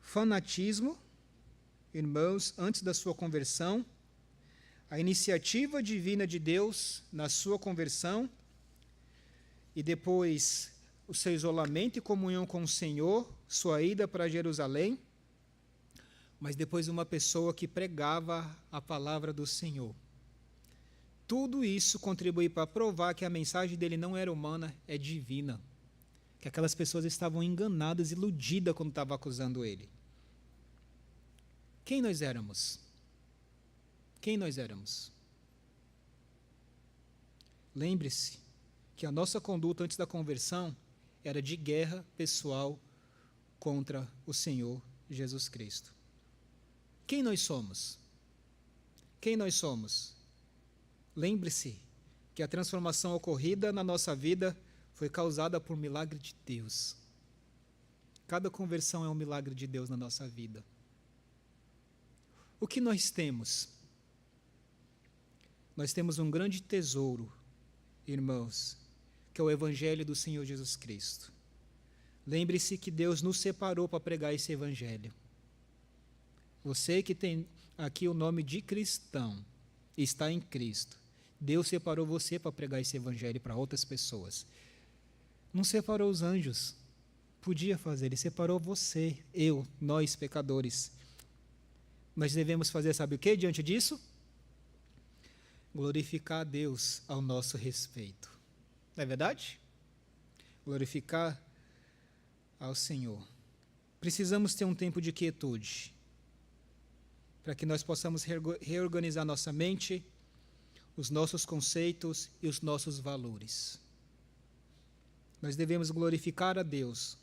fanatismo, irmãos, antes da sua conversão, a iniciativa divina de Deus na sua conversão, e depois o seu isolamento e comunhão com o Senhor, sua ida para Jerusalém, mas depois uma pessoa que pregava a palavra do Senhor. Tudo isso contribui para provar que a mensagem dele não era humana, é divina. Que aquelas pessoas estavam enganadas, iludidas quando estavam acusando ele. Quem nós éramos? Quem nós éramos? Lembre-se que a nossa conduta antes da conversão era de guerra pessoal contra o Senhor Jesus Cristo. Quem nós somos? Quem nós somos? Lembre-se que a transformação ocorrida na nossa vida foi causada por milagre de Deus. Cada conversão é um milagre de Deus na nossa vida. O que nós temos? Nós temos um grande tesouro, irmãos, que é o Evangelho do Senhor Jesus Cristo. Lembre-se que Deus nos separou para pregar esse Evangelho. Você que tem aqui o nome de cristão, está em Cristo. Deus separou você para pregar esse Evangelho para outras pessoas. Não separou os anjos. Podia fazer, Ele separou você, eu, nós, pecadores. Nós devemos fazer, sabe o que diante disso? Glorificar a Deus ao nosso respeito. Não é verdade? Glorificar ao Senhor. Precisamos ter um tempo de quietude, para que nós possamos reorganizar nossa mente, os nossos conceitos e os nossos valores. Nós devemos glorificar a Deus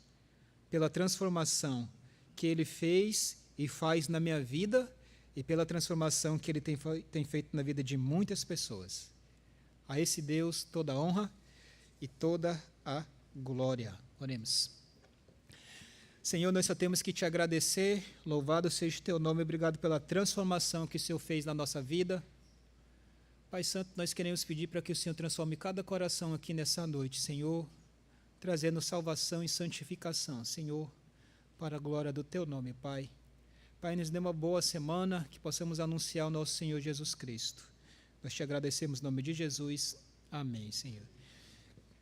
pela transformação que Ele fez e faz na minha vida e pela transformação que Ele tem feito na vida de muitas pessoas. A esse Deus toda a honra e toda a glória. Oremos. Senhor, nós só temos que te agradecer, louvado seja o teu nome, obrigado pela transformação que o Senhor fez na nossa vida. Pai Santo, nós queremos pedir para que o Senhor transforme cada coração aqui nessa noite, Senhor, trazendo salvação e santificação, Senhor, para a glória do teu nome, Pai. Pai, nos dê uma boa semana, que possamos anunciar o nosso Senhor Jesus Cristo. Nós te agradecemos em nome de Jesus. Amém, Senhor.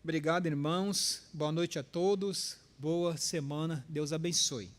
Obrigado, irmãos. Boa noite a todos. Boa semana. Deus abençoe.